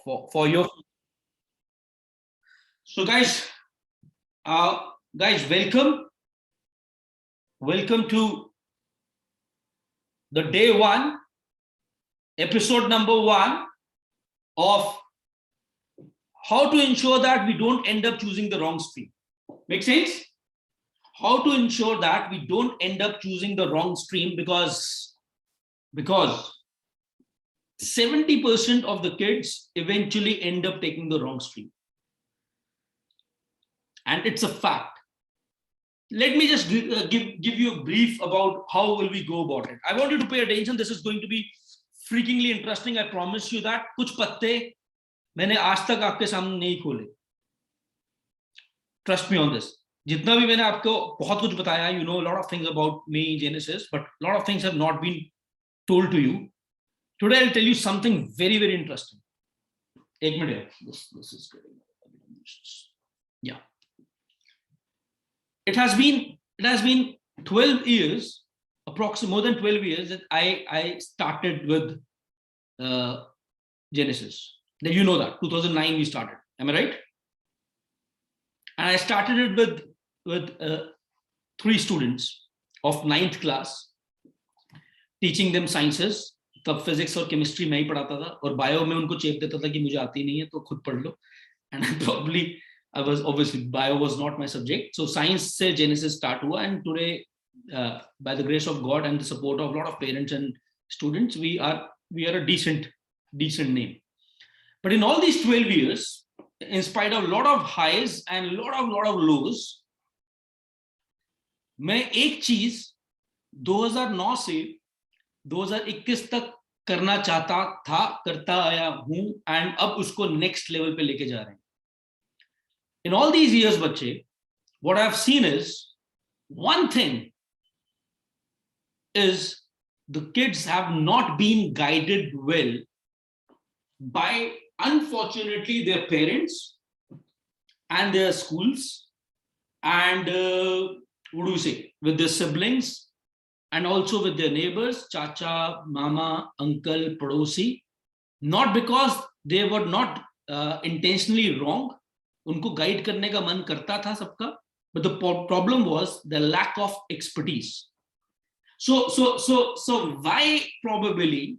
for your. So guys, welcome to the day one, episode number 1 of how to ensure that we don't end up choosing the wrong stream. Make sense? How to ensure that we don't end up choosing the wrong stream, because 70% of the kids eventually end up taking the wrong stream. And it's a fact. Let me just give you a brief about how will we go about it. I want you to pay attention. This is going to be freakingly interesting. I promise you that. कुछ पत्ते मैंने आज तक आपके सामने नहीं खोले. Trust me on this. जितना भी मैंने आपको बहुत कुछ बताया, you know a lot of things about me, Genesis, but a lot of things have not been told to you. Today I'll tell you something very, very interesting. एक minute. This is good. Yeah. It has been 12 years, approximately more than 12 years, that I started with Genesis. You know that 2009 we started. Am I right? And I started it with 3 students of 9th class, teaching them sciences. तब physics और chemistry मैं ही पढ़ाता था, और bio में उनको चेप देता था कि मुझे आती नहीं है तो खुद पढ़ लो. And I was obviously, bio was not my subject. So science se Genesis start hua, and today, by the grace of God and the support of a lot of parents and students, we are a decent name. But in all these 12 years, in spite of a lot of highs and a lot of lows, मैं एक चीज 2009 से 2021 तक करना चाहता था, करता आया हूं, and अब उसको next level पे लेके जा रहे हैं. In all these years, bache, what I've seen is one thing is the kids have not been guided well by, unfortunately, their parents and their schools, and what do you say, with their siblings, and also with their neighbors, chacha, mama, uncle, padosi. Not because they were not intentionally wrong. उनको guide करने का मन करता था सबका, but the problem was the lack of expertise. So why probably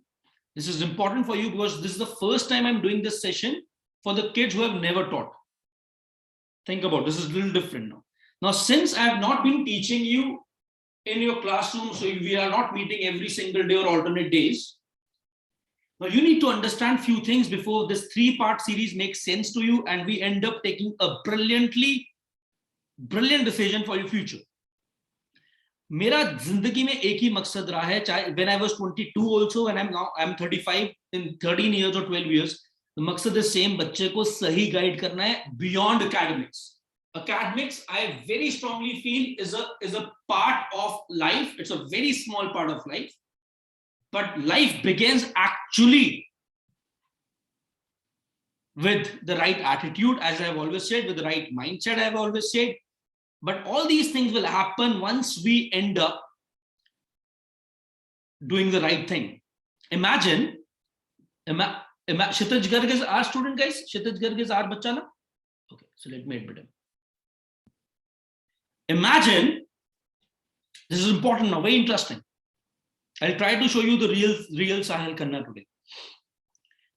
this is important for you, because this is the first time I'm doing this session for the kids who have never taught. Think about this is a little different now. Now, since I have not been teaching you in your classroom, so we are not meeting every single day or alternate days. Now you need to understand few things before this 3-part series makes sense to you and we end up taking a brilliant decision for your future. मेरा जिंदगी में एक ही मकसद रहा है, चाहे when I was 22 also, and I'm 35, in 13 years or 12 years, the मकसद is same. बच्चे को सही गाइड करना है beyond academics. Academics, I very strongly feel, is a part of life. It's a very small part of life. But life begins actually with the right attitude, as I've always said, with the right mindset, I've always said. But all these things will happen once we end up doing the right thing. Imagine Kshitij Garg is our student, guys. Kshitij Garg is our bacha, na? Okay, so let me admit him. Imagine, this is important now, very interesting. I'll try to show you the real Sahil Khanna today.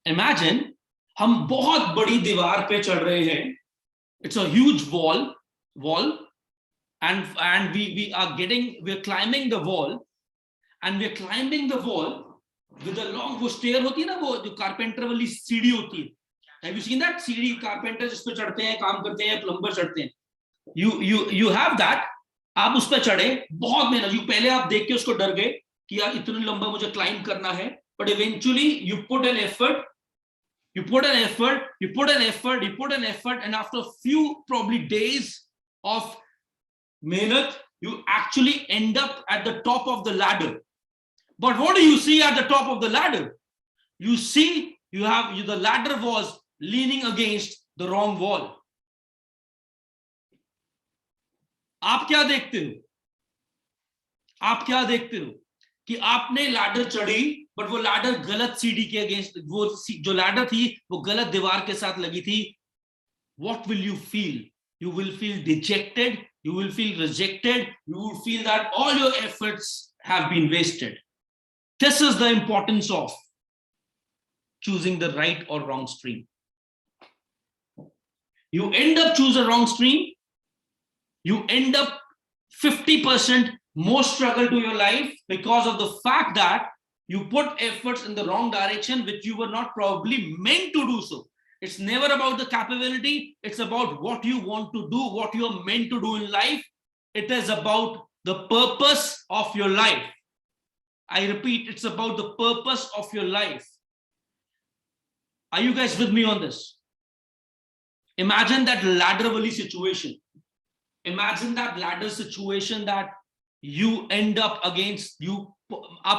Imagine, हम बहुत बड़ी दीवार पे चढ़ रहे हैं. It's a huge wall, and we are climbing the wall, and we're climbing the wall with a long, वो stair होती है ना, वो जो कारपेंटर वाली सीढ़ी होती है. Have you seen that? सीढ़ी कारपेंटर जिस पे चढ़ते हैं, काम करते हैं, प्लम्बर चढ़ते हैं. You have that. आप उस पे चढ़े, बहुत मेहनत. पहले आप देख के उसको डर गए कि यार इतनी लंबा मुझे क्लाइंब करना है, but eventually you put an effort, and after a few probably days of mehnat, you actually end up at the top of the ladder. But what do you see at the top of the ladder? You see the ladder was leaning against the wrong wall. आप क्या देखते हो कि आपने ladder चढ़ी but वो ladder गलत सीढ़ी के अगेंस्ट, वो जो लैडर थी वो गलत दीवार के साथ लगी थी, what will you feel? You will feel dejected, you will feel rejected, you will feel that all your efforts have been wasted. This is the importance of choosing the right or wrong stream. You end up choose a wrong stream, you end up 50% more struggle to your life because of the fact that you put efforts in the wrong direction, which you were not probably meant to do so. It's never about the capability. It's about what you want to do, what you're meant to do in life. It is about the purpose of your life. I repeat, it's about the purpose of your life. Are you guys with me on this? Imagine that ladder wali situation. Imagine that ladder situation that you end up against you.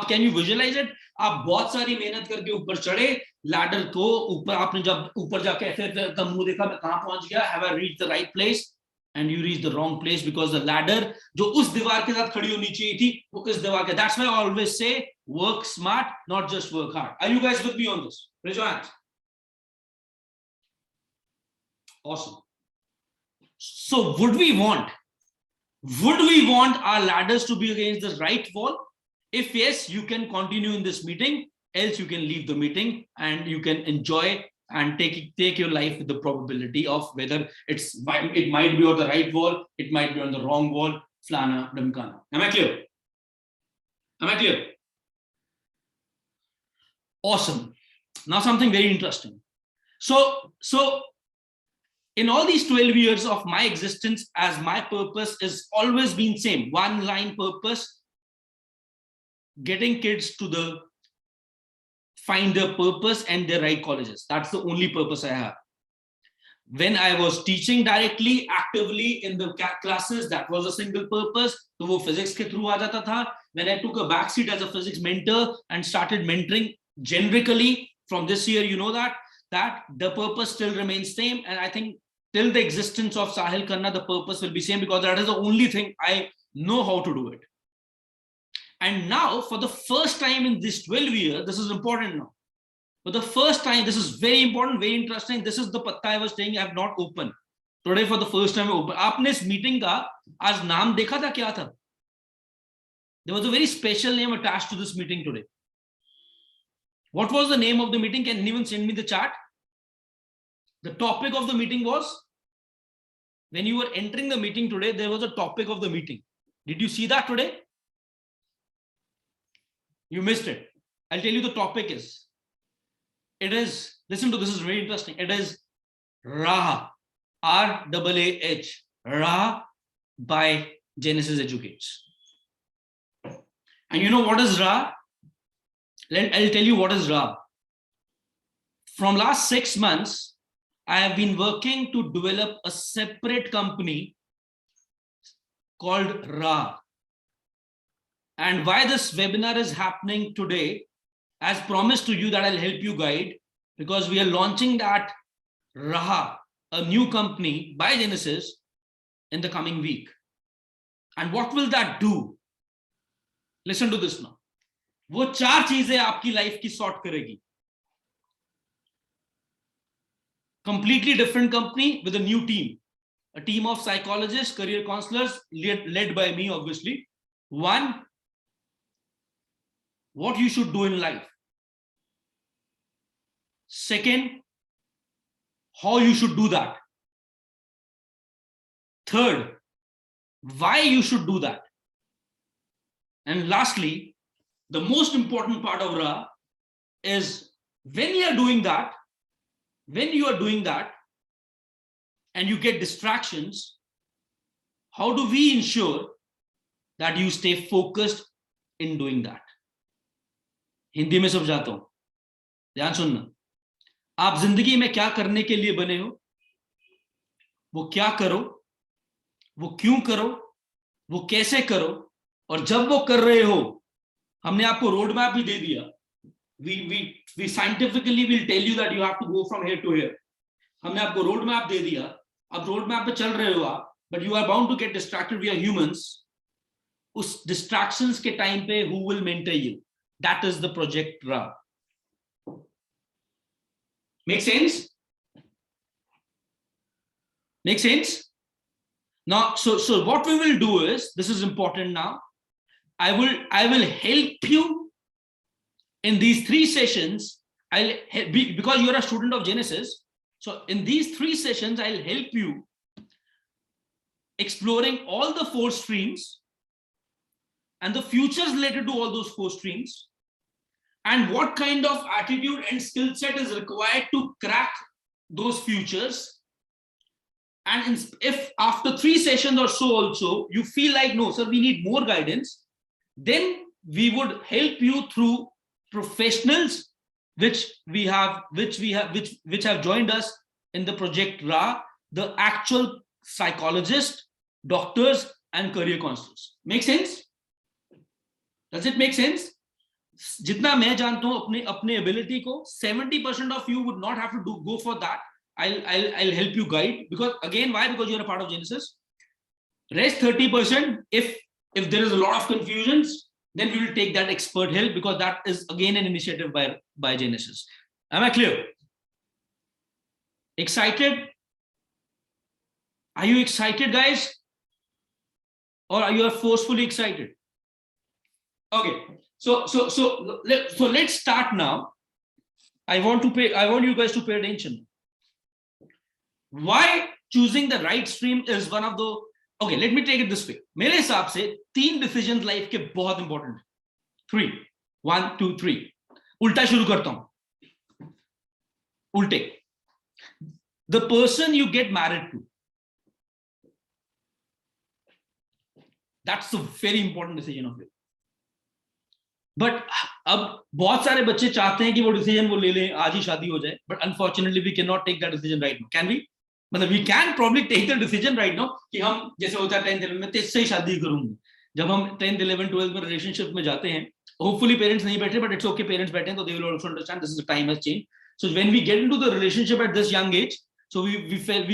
Can you visualize it? आप बहुत सारी मेहनत करके ऊपर चढ़े ladder को, ऊपर आपने जब ऊपर जाके ऐसे मुंह देखा मैं कहां पहुंच गया, have I reached the right place? And you reach the wrong place because the ladder जो उस दीवार के साथ खड़ी होनी चाहिए थी वो इस दीवार के. That's why I always say work smart, not just work hard. Are you guys with me on this? Raise your hands. Awesome. So would we want our ladders to be against the right wall? If yes, you can continue in this meeting, else you can leave the meeting and you can enjoy and take your life with the probability of whether it might be on the right wall, it might be on the wrong wall, flana damkana. Am I clear? Am I clear? Awesome. Now something very interesting. So in all these 12 years of my existence, as my purpose has always been same, one line purpose, getting kids to find their purpose and their right colleges. That's the only purpose I have. When I was teaching directly, actively in the classes, that was a single purpose. So wo physics ke through aa jata tha. When I took a backseat as a physics mentor and started mentoring generically from this year, you know that the purpose still remains same. And I think till the existence of Sahil Khanna, the purpose will be same because that is the only thing I know how to do it. And now, for the first time in this 12 years, this is important now. For the first time, this is very important, very interesting. This is the patta I was saying I have not opened. Today, for the first time, I opened. Aapne is meeting ka aaj naam dekha tha kya tha? There was a very special name attached to this meeting today. What was the name of the meeting? Can anyone send me the chat? The topic of the meeting was, when you were entering the meeting today, there was a topic of the meeting. Did you see that today? You missed it. I'll tell you the topic is. It is, listen to this, is very interesting. It is RAH, R-A-A-H, RAH by Genesis Educates. And you know what is RAH? I'll tell you what is RAH. From last 6 months, I have been working to develop a separate company called RAH. And why this webinar is happening today, as promised to you that I'll help you guide, because we are launching that RAH, a new company by Genesis, in the coming week. And what will that do? Listen to this now. वो 4 चीजें आपकी life की sort करेगी. Completely different company with a new team. A team of psychologists, career counselors, led by me, obviously. One, what you should do in life. Second, how you should do that. Third, why you should do that. And lastly, the most important part of RAH is when you are doing that and you get distractions, how do we ensure that you stay focused in doing that? Hindi में समझाता हूं, ध्यान सुनना. आप जिंदगी में क्या करने के लिए बने हो, वो क्या करो, वो क्यों करो, वो कैसे करो, और जब वो कर रहे हो, हमने आपको रोड मैप भी दे दिया. We scientifically will tell you that you have to go from here to here. हमने आपको रोड मैप दे दिया. अब रोड मैप पे चल रहे हो आप, but you are bound to get distracted. We are humans. उस distractions के टाइम पे who will mentor you? That is the project Ra. Make sense? Make sense? Now, so what we will do is, this is important now. I will help you in these 3 sessions. Because you're a student of Genesis. So in these 3 sessions, I'll help you exploring all the 4 streams and the futures related to all those 4 streams, and what kind of attitude and skill set is required to crack those futures. And if after 3 sessions or so also you feel like, no sir, we need more guidance, then we would help you through professionals which have joined us in the project Ra, the actual psychologists, doctors and career counselors. Make sense? Does it make sense? जितना मैं जानता हूं अपने ability को, 70% of you would not have to go for that. I'll help you guide, because again, why? Because you're a part of Genesis. Rest 30%, if there is a lot of confusions, then we will take that expert help, because that is again an initiative by Genesis. Am I clear? Excited? Are you excited, guys? Or are you forcefully excited? Okay, so let's start now. I want you guys to pay attention. Why choosing the right stream is one of the, okay, let me take it this way. मेरे हिसाब से 3 decisions life के बहुत important है. 3, 1, 2, 3. उल्टा शुरू करता हूं. उल्टे. The person you get married to. That's a very important decision of yours. But अब बहुत सारे बच्चे चाहते हैं कि वो डिसीजन वो ले लें, आज ही शादी हो जाए. But unfortunately we cannot take that decision right now. Can we? मतलब we can probably take the decision right now कि हम जैसे होता है 10th 11th में तेज से ही शादी करूंगी. जब हम 10th 11th 12th में रिलेशनशिप में जाते हैं, hopefully parents नहीं बैठे, but it's okay, parents बैठे हैं, तो they will also understand this is the time has changed. So when we get into the relationship at this young age, so we feel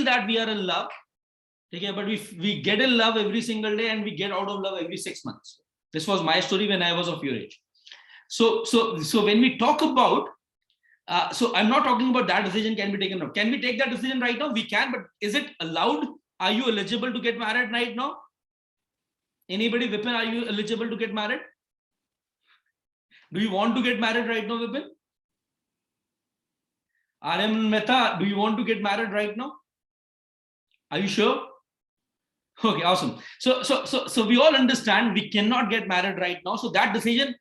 that we are in love, okay, but we get in love every single day and we get out of love every 6 months. This was my story when I was of your age. So when we talk about, so I'm not talking about that decision can be taken now. Can we take that decision right now? We can, but is it allowed? Are you eligible to get married right now? Anybody, Vipin, are you eligible to get married? Do you want to get married right now, Vipin? RM Mehta, do you want to get married right now? Are you sure? Okay, awesome. So we all understand we cannot get married right now. So that decision,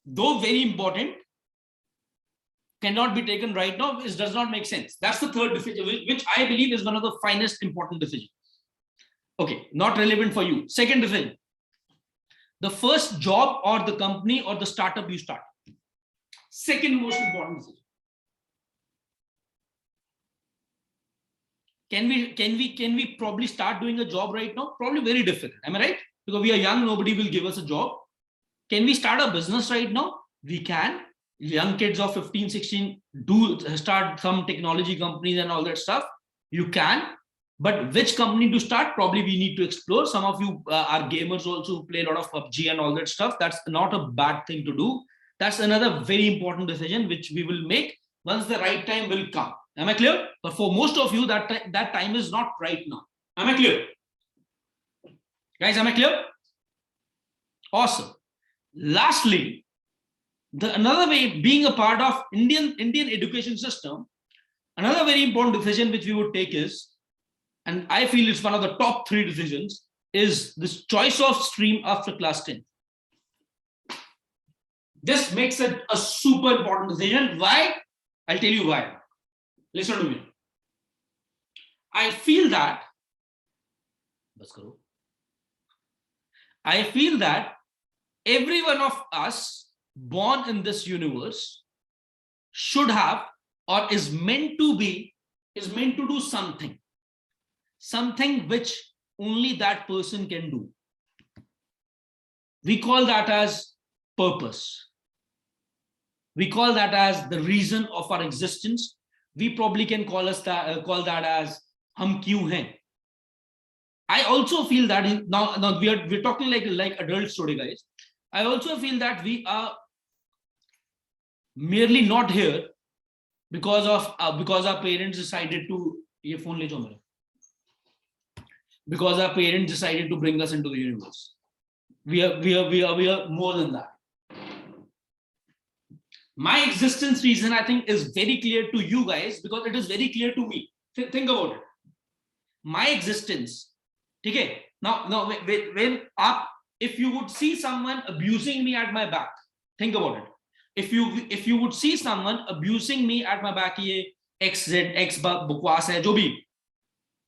though very important, cannot be taken right now. It does not make sense. That's the third decision, which I believe is one of the finest important decisions. Okay, not relevant for you. Second decision, the first job or the company or the startup you start. Second most important decision. Can we probably start doing a job right now? Probably very difficult. Am I right? Because we are young, nobody will give us a job. Can we start a business right now? We can. Young kids of 15, 16 do start some technology companies and all that stuff. You can. But which company to start? Probably we need to explore. Some of you are gamers also who play a lot of PUBG and all that stuff. That's not a bad thing to do. That's another very important decision which we will make once the right time will come. Am I clear? But for most of you, that time is not right now. Am I clear? Guys, am I clear? Awesome. Lastly, another way, being a part of Indian education system, another very important decision which we would take is, and I feel it's one of the top 3 decisions, is this choice of stream after class 10. This makes it a super important decision. Why? I'll tell you why. Listen to me. I feel that every one of us born in this universe should have, or is meant to do something which only that person can do. We call that as purpose. We call that as the reason of our existence. We probably can call that as hum kyun hain. I also feel that now we're talking like adults today, guys. I also feel that we are merely not here because our parents decided to ye phone le jao mere, because our parents decided to bring us into the universe. We are more than that. My existence reason, I think, is very clear to you guys because it is very clear to me. Think about it. My existence. Okay. Now, when up, if you would see someone abusing me at my back, think about it. If you would see someone abusing me at my back, ye X bukwas hai, jo bhi.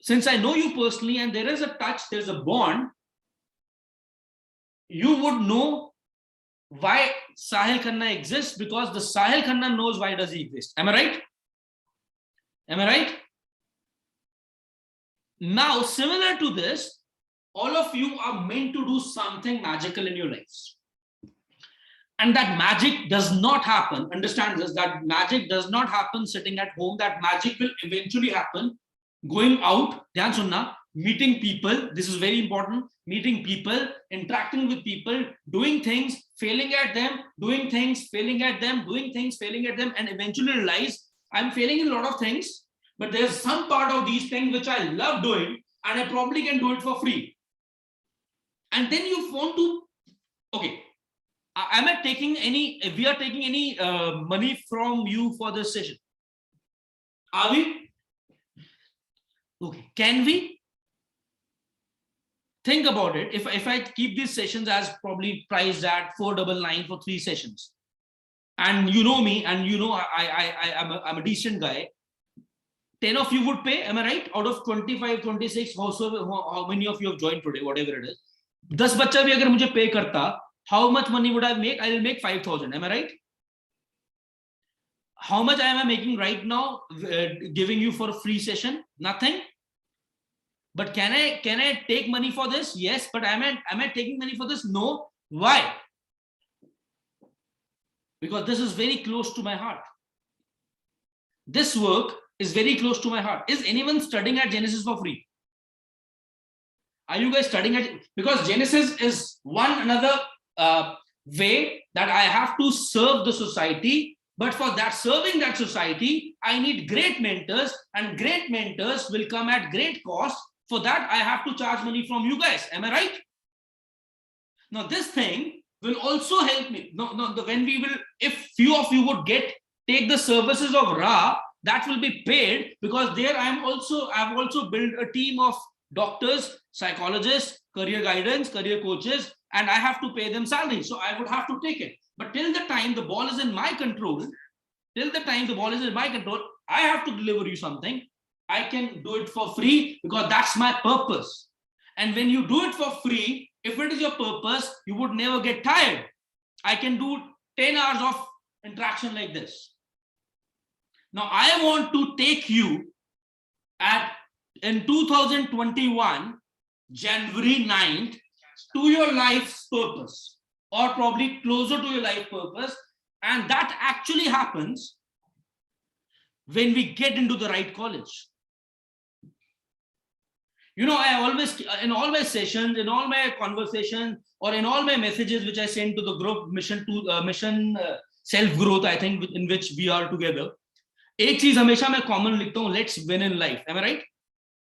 Since I know you personally and there is a touch, there's a bond, you would know why Sahil Khanna exists, because the Sahil Khanna knows why does he exist. Am I right? Am I right? Now, similar to this, all of you are meant to do something magical in your lives. And that magic does not happen, understand this, that magic does not happen sitting at home. That magic will eventually happen going out, dhyan sunna, meeting people. This is very important. Meeting people, interacting with people, doing things, failing at them, doing things, failing at them, doing things, failing at them, and eventually realize I'm failing in a lot of things, but there's some part of these things which I love doing and I probably can do it for free. And then you want to, okay, am I taking any, if we are taking any money from you for this session? Are we? Okay, can we? Think about it. If I keep these sessions as probably priced at 499 for 3 sessions, and you know me, and you know I'm a decent guy, 10 of you would pay, am I right? Out of 25, 26, how many of you have joined today, whatever it is, 10 bacha bhi agar mujhe pay karta, how much money would I make? I will make 5,000, am I right? How much am I making right now, giving you for a free session? Nothing. But can I take money for this? Yes, but am I taking money for this? No. Why? Because this is very close to my heart. This work is very close to my heart. Is anyone studying at Genesis for free? Are you guys studying at, because Genesis is one another way that I have to serve the society, but for that serving that society, I need great mentors, and great mentors will come at great cost. For that, I have to charge money from you guys. Am I right? Now, this thing will also help me. No, when we will, if few of you would take the services of Ra, that will be paid, because there I've also built a team of doctors, psychologists, career guidance, career coaches, and I have to pay them salary. So I would have to take it. But till the time the ball is in my control, I have to deliver you something. I can do it for free because that's my purpose. And when you do it for free, if it is your purpose, you would never get tired. I can do 10 hours of interaction like this. Now, I want to take you in 2021, January 9th, to your life's purpose, or probably closer to your life purpose. And that actually happens when we get into the right college. You know, I always, in all my sessions, in all my conversations, or in all my messages which I send to the group mission self-growth, I think, in which we are together, एक चीज हमेशा मैं common लिखता हूँ, let's win in life. Am I right?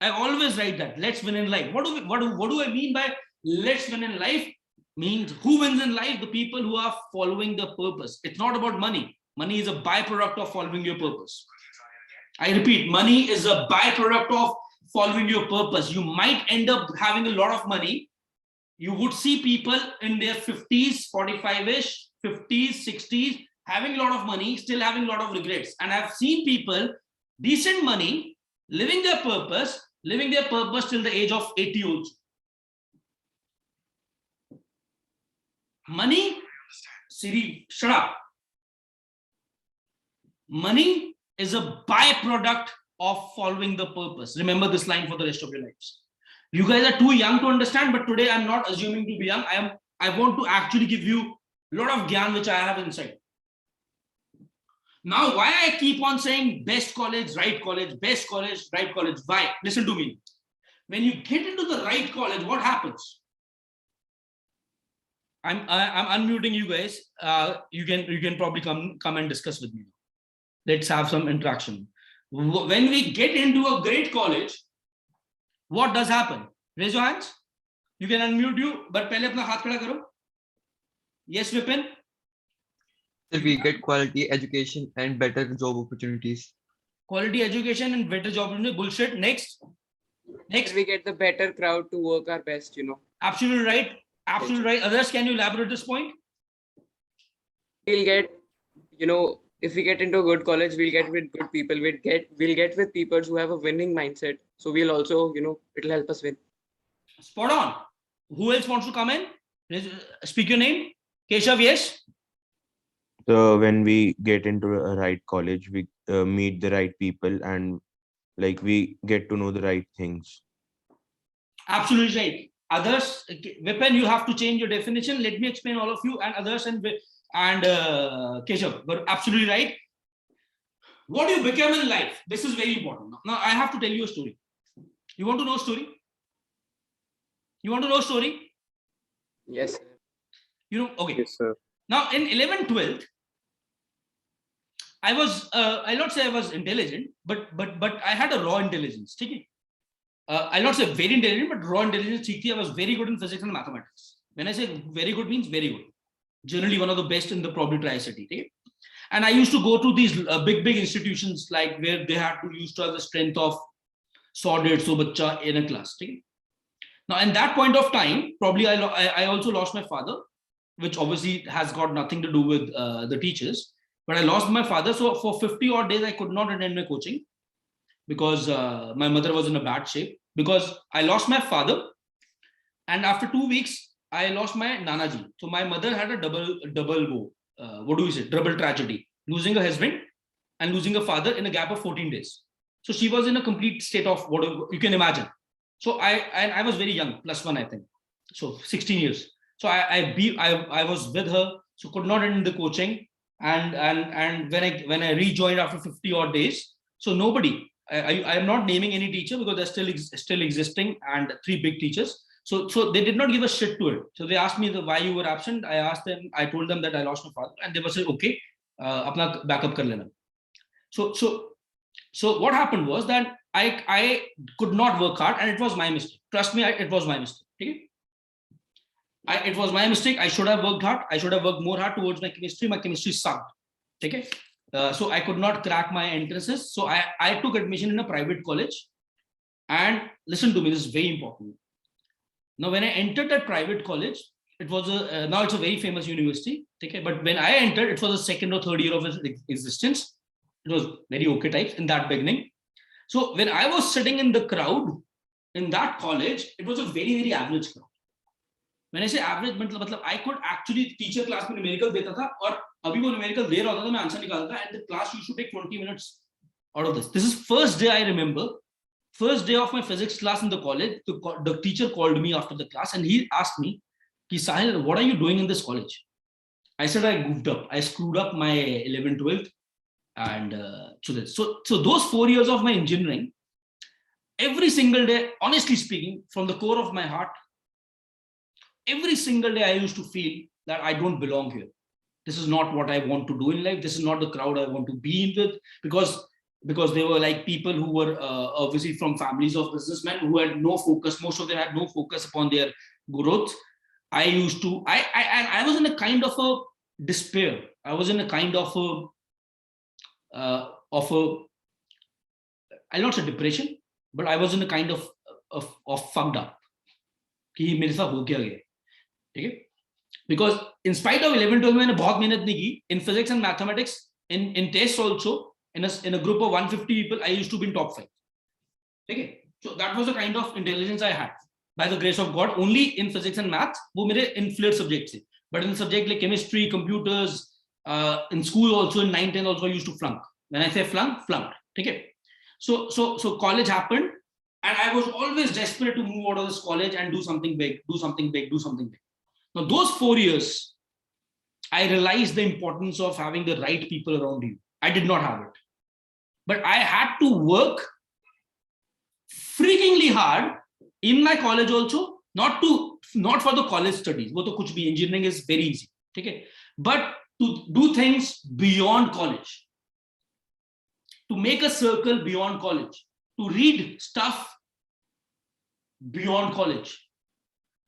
I always write that, let's win in life. What do I mean by let's win in life? Means who wins in life? The people who are following the purpose. It's not about money. Money is a byproduct of following your purpose. I repeat, money is a byproduct of following your purpose. You might end up having a lot of money. You would see people in their 50s, 45-ish, 50s, 60s, having a lot of money, still having a lot of regrets. And I've seen people, decent money, living their purpose till the age of 80 also. Money, Siri, shut up. Money is a byproduct of following the purpose. Remember this line for the rest of your lives. You guys are too young to understand, but today I'm not assuming to be young. I want to actually give you a lot of gyan which I have inside. Now, why I keep on saying best college, right college, best college, right college? Why? Listen to me. When you get into the right college, what happens? I'm unmuting you guys. You can probably come and discuss with me. Let's have some interaction. When we get into a great college, what does happen? Raise your hands. You can unmute you, but पहले अपना हाथ खड़ा करो. Yes, Vipin. We get quality education and better job opportunities. Quality education and better job opportunity. Bullshit. Next. We get the better crowd to work our best, Absolutely right. Absolutely right. Others, can you elaborate this point? We'll get, if we get into a good college, we'll get with good people. We'll get with people who have a winning mindset. So we'll also, it'll help us win. Spot on. Who else wants to come in? Speak your name. Keshav, yes. So when we get into a right college, we meet the right people and we get to know the right things. Absolutely right. Others, Vipin, you have to change your definition. Let me explain all of you and others and Keshav. But absolutely right. What do you become in life? This is very important. Now I have to tell you a story. You want to know a story? You want to know a story? Yes, sir. Okay. Yes, sir. Now in 11th, 12th, I was, I'll not say I was intelligent, but I had a raw intelligence. I'll not say very intelligent, but raw intelligence. I was very good in physics and mathematics. When I say very good, means very good. Generally one of the best in the probably Tri-City. And I used to go to these big institutions like where they had to use to have the strength of 150 bacha in a class. Now, in that point of time, probably I also lost my father, which obviously has got nothing to do with the teachers. But I lost my father. So for 50 odd days, I could not attend my coaching because my mother was in a bad shape. Because I lost my father. And after 2 weeks, I lost my Nanaji. So my mother had a double woe. What do we say? Double tragedy. Losing a husband and losing a father in a gap of 14 days. So she was in a complete state of whatever you can imagine. So I was very young, +1, I think. So 16 years. So I was with her, so could not attend the coaching. And when I rejoined after 50 odd days, so nobody, I am not naming any teacher because they're still existing, and 3 big teachers. So they did not give a shit to it. So they asked me why you were absent. I told them that I lost my father, and they were saying, okay, apna backup kar lena. So what happened was that I could not work hard, and it was my mistake. Trust me, it was my mistake. Okay? It was my mistake. I should have worked hard. I should have worked more hard towards my chemistry. My chemistry sucked. Okay? So I could not crack my entrances. So I took admission in a private college. And listen to me, this is very important. Now, when I entered that private college, it was now it's a very famous university. Okay? But when I entered, it was the 2nd or 3rd year of its existence. It was very okay types in that beginning. So when I was sitting in the crowd in that college, it was a very, very average crowd. When I say average, I could actually teacher class में numerical देता था और अभी वो numerical दे रहा होता था मैं answer निकालता and the class used to take 20 minutes out of this. This is first day I remember. First day of my physics class in the college, the teacher called me after the class and he asked me, Sahil, what are you doing in this college? I said I goofed up. I screwed up my 11th, 12th. And so those 4 years of my engineering, every single day, honestly speaking, from the core of my heart, every single day I used to feel that I don't belong here. This is not what I want to do in life. This is not the crowd I want to be in with, because they were like people who were obviously from families of businessmen who had no focus. Most of them had no focus upon their growth. I was in a kind of a despair. I was in a kind of I'll not say depression, but I was in a kind of fucked up. Because in spite of 11, 12, मैंने बहुत मेहनत नहीं की in physics and mathematics, in tests also, in a group of 150 people, I used to be in top 5. Okay, so that was the kind of intelligence I had by the grace of God. Only in physics and math, वो मेरे inflated subjects थे. But in subject like chemistry, computers, in school also in 9, 10 also I used to flunk. When I say flunked. Okay, so college happened, and I was always desperate to move out of this college and do something big. Now those 4 years, I realized the importance of having the right people around you. I did not have it, but I had to work freakingly hard in my college also, not to not for the college studies, वो तो कुछ भी, engineering is very easy, ठीक है, but to do things beyond college, to make a circle beyond college, to read stuff beyond college.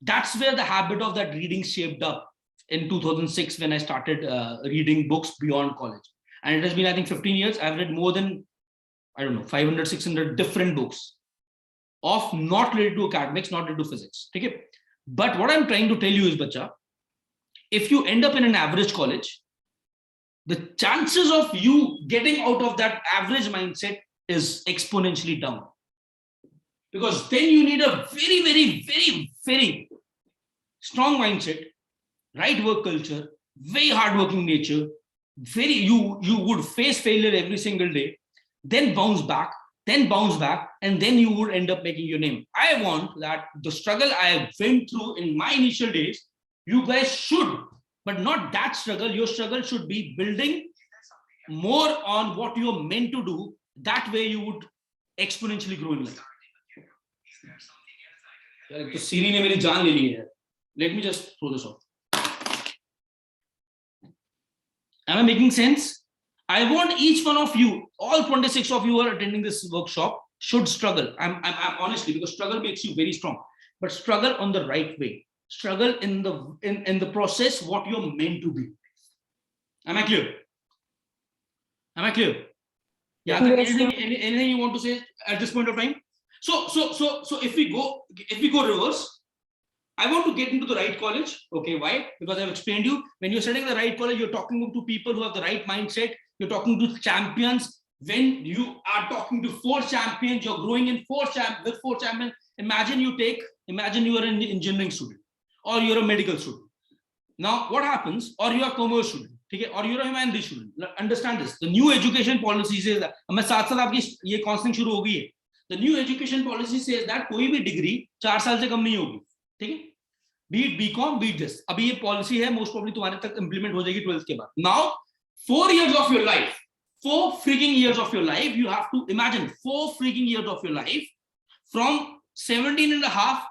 That's where the habit of that reading shaped up in 2006 when I started reading books beyond college. And it has been, I think, 15 years. I've read more than, I don't know, 500, 600 different books of not related to academics, not related to physics. Okay? But what I'm trying to tell you is, bacha, if you end up in an average college, the chances of you getting out of that average mindset is exponentially down. Because then you need a very, very, very, very strong mindset, right work culture, very hardworking nature, very you would face failure every single day, then bounce back, and then you would end up making your name. I want that the struggle I went through in my initial days, you guys should, but not that struggle. Your struggle should be building more on what you're meant to do. That way you would exponentially grow in life. तो सीरी ने मेरी जान ले ली है. Let me just throw this off. Am I making sense? I want each one of you, all 26 of you who are attending this workshop, should struggle. I'm honestly, because struggle makes you very strong. But struggle on the right way. Struggle in the process what you're meant to be. Am I clear? Am I clear? Yeah. Anything you want to say at this point of time? So if we go reverse, I want to get into the right college. Okay, why? Because I've explained you, when you're studying the right college, you're talking to people who have the right mindset. You're talking to champions. When you are talking to 4 champions, you're growing in 4 champions. Imagine you are an engineering student, or you're a medical student. Now, what happens? Or you're a commerce student, okay? Or you're a humanities student. Understand this. The new education policy says that. The new education policy says that कोई भी degree 4 साल से कम नहीं होगी, ठीक है? Be it BCom, be it this. अभी ये पॉलिसी है, most probably तुम्हारे तक implement हो जाएगी 12th के बाद. Now, 4 years of your life, 4 freaking years of your life, you have to imagine 4 freaking years of your life, from 17 and a half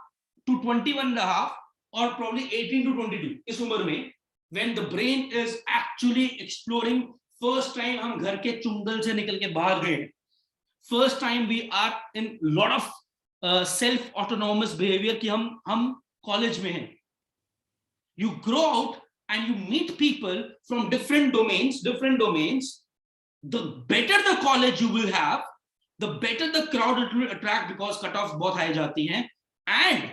to 21 and a half, or probably 18 to 22. इस उम्र में, when the brain is actually exploring, first time हम घर के चुंगल से निकल के बाहर गए. First time we are in lot of self-autonomous behavior कि हम college में हैं. You grow out and you meet people from different domains. The better the college you will have, the better the crowd it will attract, because cutoffs बहुत high जाती हैं, and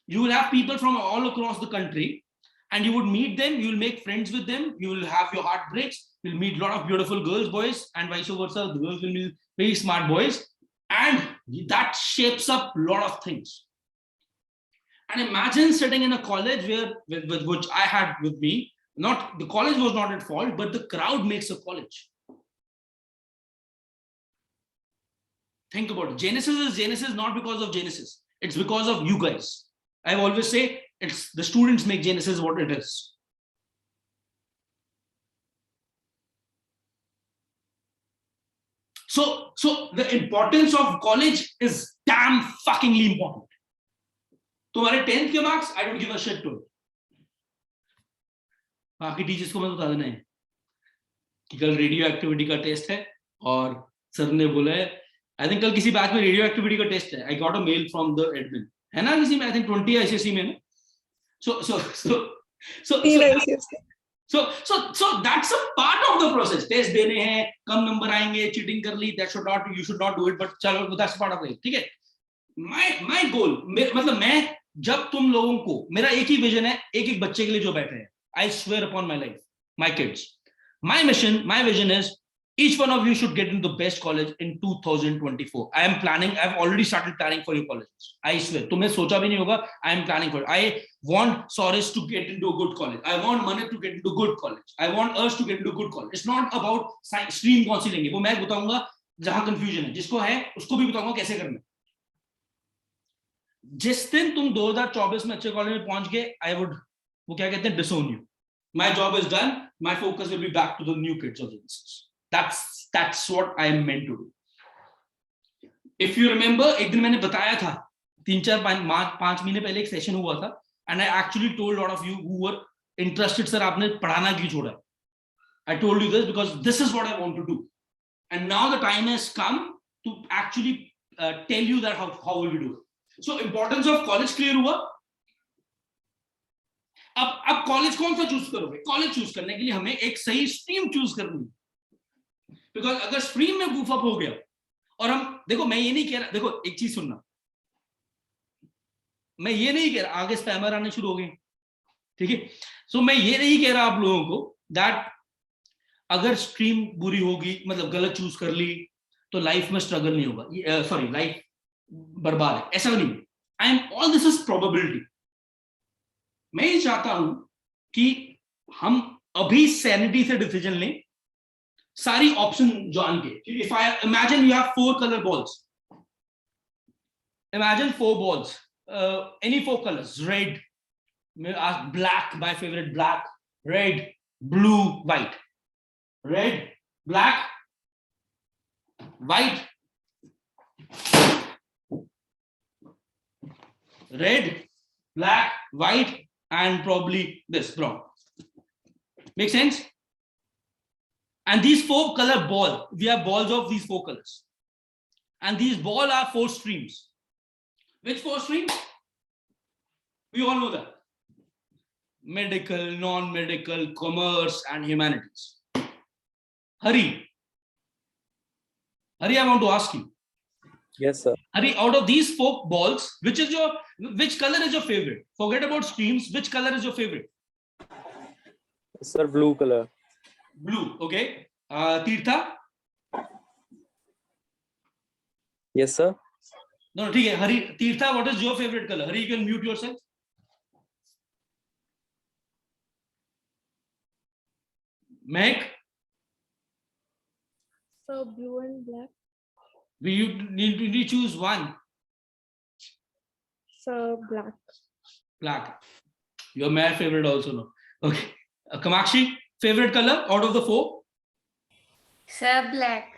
you will have people from all across the country, and you would meet them, you will make friends with them, you will have your heart breaks, you'll meet a lot of beautiful girls, boys, and vice versa. The girls will meet very smart boys, and that shapes up a lot of things. And imagine sitting in a college where, which I had with me, not the college was not at fault, but the crowd makes a college. Think about it. Genesis is Genesis not because of Genesis. It's because of you guys. I always say it's the students make Genesis what it is. So the importance of college is damn fuckingly important. तुम्हारे 10th के marks, I don't give a shit to it. बाकी teachers को मैं बता देना है कि कल रेडियो एक्टिविटी का टेस्ट है, और सर ने बोला है, आई थिंक कल किसी बैच में रेडियो एक्टिविटी का टेस्ट है. I got a mail from the admin, है ना, किसी में, आई थिंक 20 आईसीएसई में. So that's a part of the process. Test देने हैं, कम नंबर आएंगे, चीटिंग कर ली, you should not do it, but चलो, that's part of it. ठीक है. My goal, मतलब मैं, जब तुम लोगों को, मेरा एक ही विजन है, एक बच्चे के लिए जो बैठे हैं. I swear upon my life, my kids. My mission, my vision is each one of you should get into the best college in 2024. I am planning, I've already started planning for your colleges. I swear. तुमने सोचा भी नहीं होगा, I am planning for it. I want Soris to get into a good college. I want Manit to get into a good college. I want us to get into a good college. It's not about stream कौन सी लेंगे, वो मैं बताऊंगा जहां confusion है. जिसको है, उसको भी बताऊंगा कैसे करना. जिस दिन तुम 2024 में अच्छे कॉलेज में पहुंच गए, I would, वो क्या कहते हैं, disown you. My job is done. My focus will be back to the new kids of Genesis. That's what I am meant to do. If you remember, एक दिन मैंने बताया था, 3-4-5 महीने पहले एक सेशन हुआ था, and I actually told a lot of you who were interested, sir, आपने पढ़ाना क्यों छोड़ा? I told you this because this is what I want to do, and now the time has come to actually tell you that how will we do it. So importance of college clear हुआ. अब college कौन सा choose करोगे? College choose करने के लिए हमें एक सही स्ट्रीम चूज करनी है, बिकॉज अगर स्ट्रीम में बूफ अप हो गया और हम देखो, मैं ये नहीं कह रहा, देखो एक चीज सुनना, मैं ये नहीं कह रहा आगे स्पैमर आने शुरू हो गए, ठीक है? सो मैं ये नहीं कह रहा आप लोगों को दैट अगर स्ट्रीम बुरी होगी, मतलब गलत चूज कर ली तो लाइफ में स्ट्रगल नहीं होगा, सॉरी लाइफ बर्बाद है, ऐसा नहीं. I am all this is probability. मैं ये चाहता हूं कि हम अभी सैनिटी से डिसीजन लें, सारी ऑप्शन जान के. If I imagine you have 4 colour balls, imagine 4 balls, any 4 colors, red, black, my favorite, black, red, blue, white, red, black, white, red, black, white, and probably this brown. Make sense? And these 4 color ball, we have balls of these 4 colors, and these ball are 4 streams. Which 4 streams? We all know that. Medical, non-medical, commerce, and humanities. Hari, I want to ask you. Yes, sir. Hari, out of these 4 balls, which color is your favorite? Forget about streams. Which color is your favorite? Sir, blue color. Blue. Okay. Tirtha? Yes, sir. No, ठीक है. Hari, Tirtha, what is your favorite color? Hari, you can mute yourself. Meg? So blue and black. You need to choose one. So black. Black. You're my favorite also, no? Okay. Kamakshi, favorite color out of the 4? Sir, black.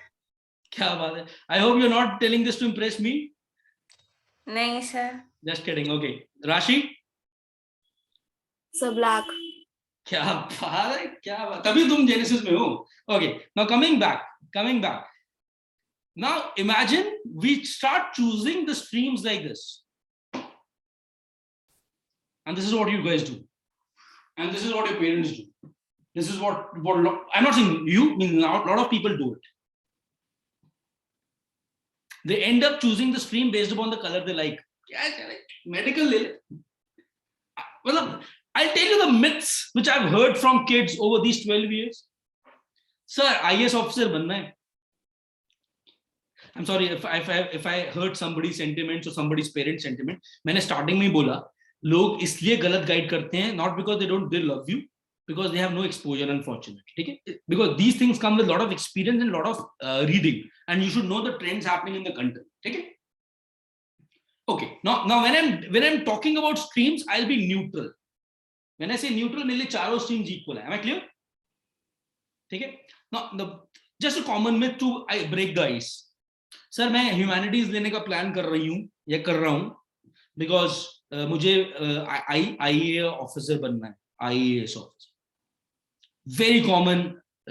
क्या बात है? I hope you're not telling this to impress me. नहीं sir. Just kidding. Okay. Rashi? So black. क्या बात है? क्या बात? तभी तुम Genesis में हो. Okay. Now coming back. Now imagine we start choosing the streams like this. And this is what you guys do. And this is what your parents do. This is what I'm not saying you, I mean, a lot of people do it. They end up choosing the stream based upon the color they like. Medical. Well, I'll tell you the myths which I've heard from kids over these 12 years. Sir, IAS officer banna hai. I'm sorry if I hurt somebody's sentiments or somebody's parent sentiment. मैंने starting में ही बोला, लोग इसलिए गलत guide करते हैं, not because they love you, because they have no exposure, unfortunately. ठीक है? Because these things come with a lot of experience and a lot of reading, and you should know the trends happening in the country. ठीक है? Okay. Now when I'm talking about streams, I'll be neutral. When I say neutral, मेरे लिए चारों streams equal है. Am I clear? ठीक है? Now just a common myth to break the ice. Sir मैं humanities लेने का प्लान कर रहा हूँ बिकॉज मुझे आईए ऑफिसर बनना है, IAS officer. Very common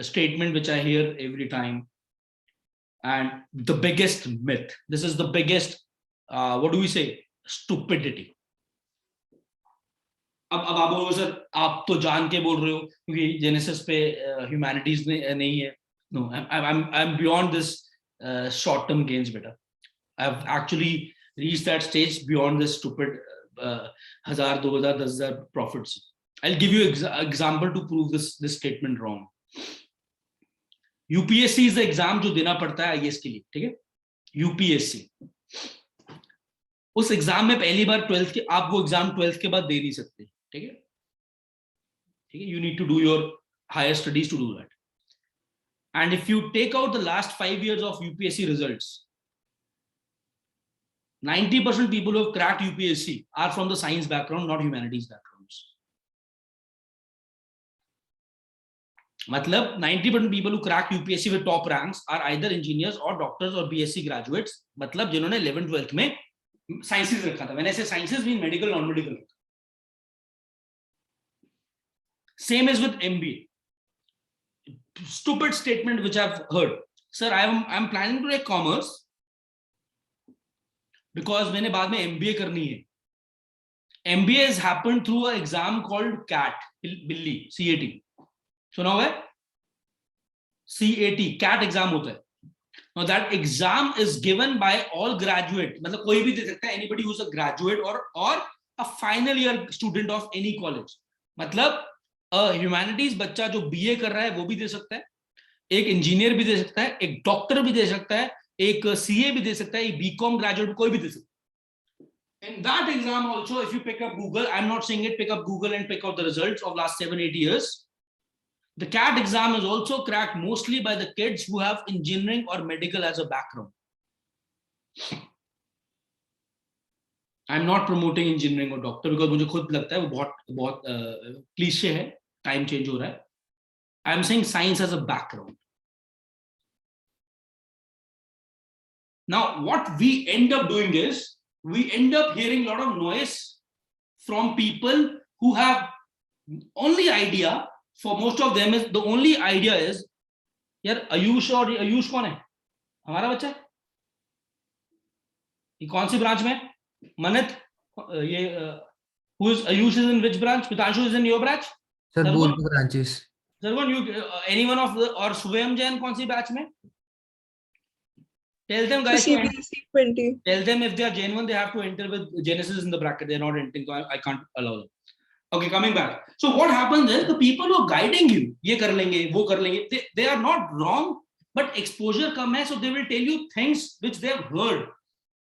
statement which I hear every time, and the biggest myth, this is the biggest what do we say, stupidity. अब आप बोलोगे सर आप तो जान के बोल रहे हो क्योंकि जेनेसिस पे ह्यूमैनिटीज नहीं है. No, I am beyond this short-term gains better. I've actually reached that stage beyond this stupid 1000, 2000, 10,000 profits. I'll give you example to prove this statement wrong. UPSC is the exam जो देना पड़ता है IAS के लिए. ठीक है? UPSC उस exam में पहली बार 12th के, आप वो एग्जाम 12th के बाद दे नहीं सकते. ठीक है? You need to do your higher studies to do that. And if you take out the last 5 years of UPSC results, 90% people who have cracked UPSC are from the science background, not humanities backgrounds. मतलब 90% people who crack UPSC with top ranks are either engineers or doctors or BSc graduates. मतलब जिन्होंने 11th 12th में sciences रखा था. When I say sciences, mean medical, non-medical. Same as with MBA. Stupid statement which I've heard. Sir, I'm planning to take commerce because मैंने बाद में MBA करनी है. MBA has happened through an exam called CAT, बिल्ली, CAT. सुना हुआ है? CAT, CAT exam होता है. Now that exam is given by all graduate. मतलब कोई भी दे सकता है. Anybody who's a graduate or a final year student of any college. मतलब ह्यूमैनिटीज बच्चा जो बीए कर रहा है वो भी दे सकता है, एक इंजीनियर भी दे सकता है, एक डॉक्टर भी दे सकता है, एक सीए भी दे सकता है, एक बीकॉम ग्रेजुएट कोई भी दे सकता है. In that exam also, if you pick up Google, I'm not saying it, pick up Google and pick out the results of last 7-8 years. The CAT exam is also cracked mostly by the kids who have engineering or medical as a background. I'm not promoting engineering or doctor because मुझे खुद लगता है वो बहुत cliché है, time change हो रहा है. I'm saying science as a background. Now, what we end up doing is we end up hearing a lot of noise from people who have only idea. For most of them, is the only idea is, यार आयुष और आयुष कौन है? हमारा बच्चा है. ये कौन सी branch में है? Manit, who is Ayush is in which branch? Pitanshu is in your branch? Sir, Sarwan? both the branches. Sarwan, you anyone of the or Swayam Jain कौन सी batch में? Tell them guys to enter. CBSE 20. Tell them if they are genuine, they have to enter with Genesis in the bracket. They're not entering, so I can't allow them. Okay, coming back. So what happens is the people who are guiding you, ये कर लेंगे, वो कर लेंगे, they are not wrong, but exposure कम है, so they will tell you things which they have heard.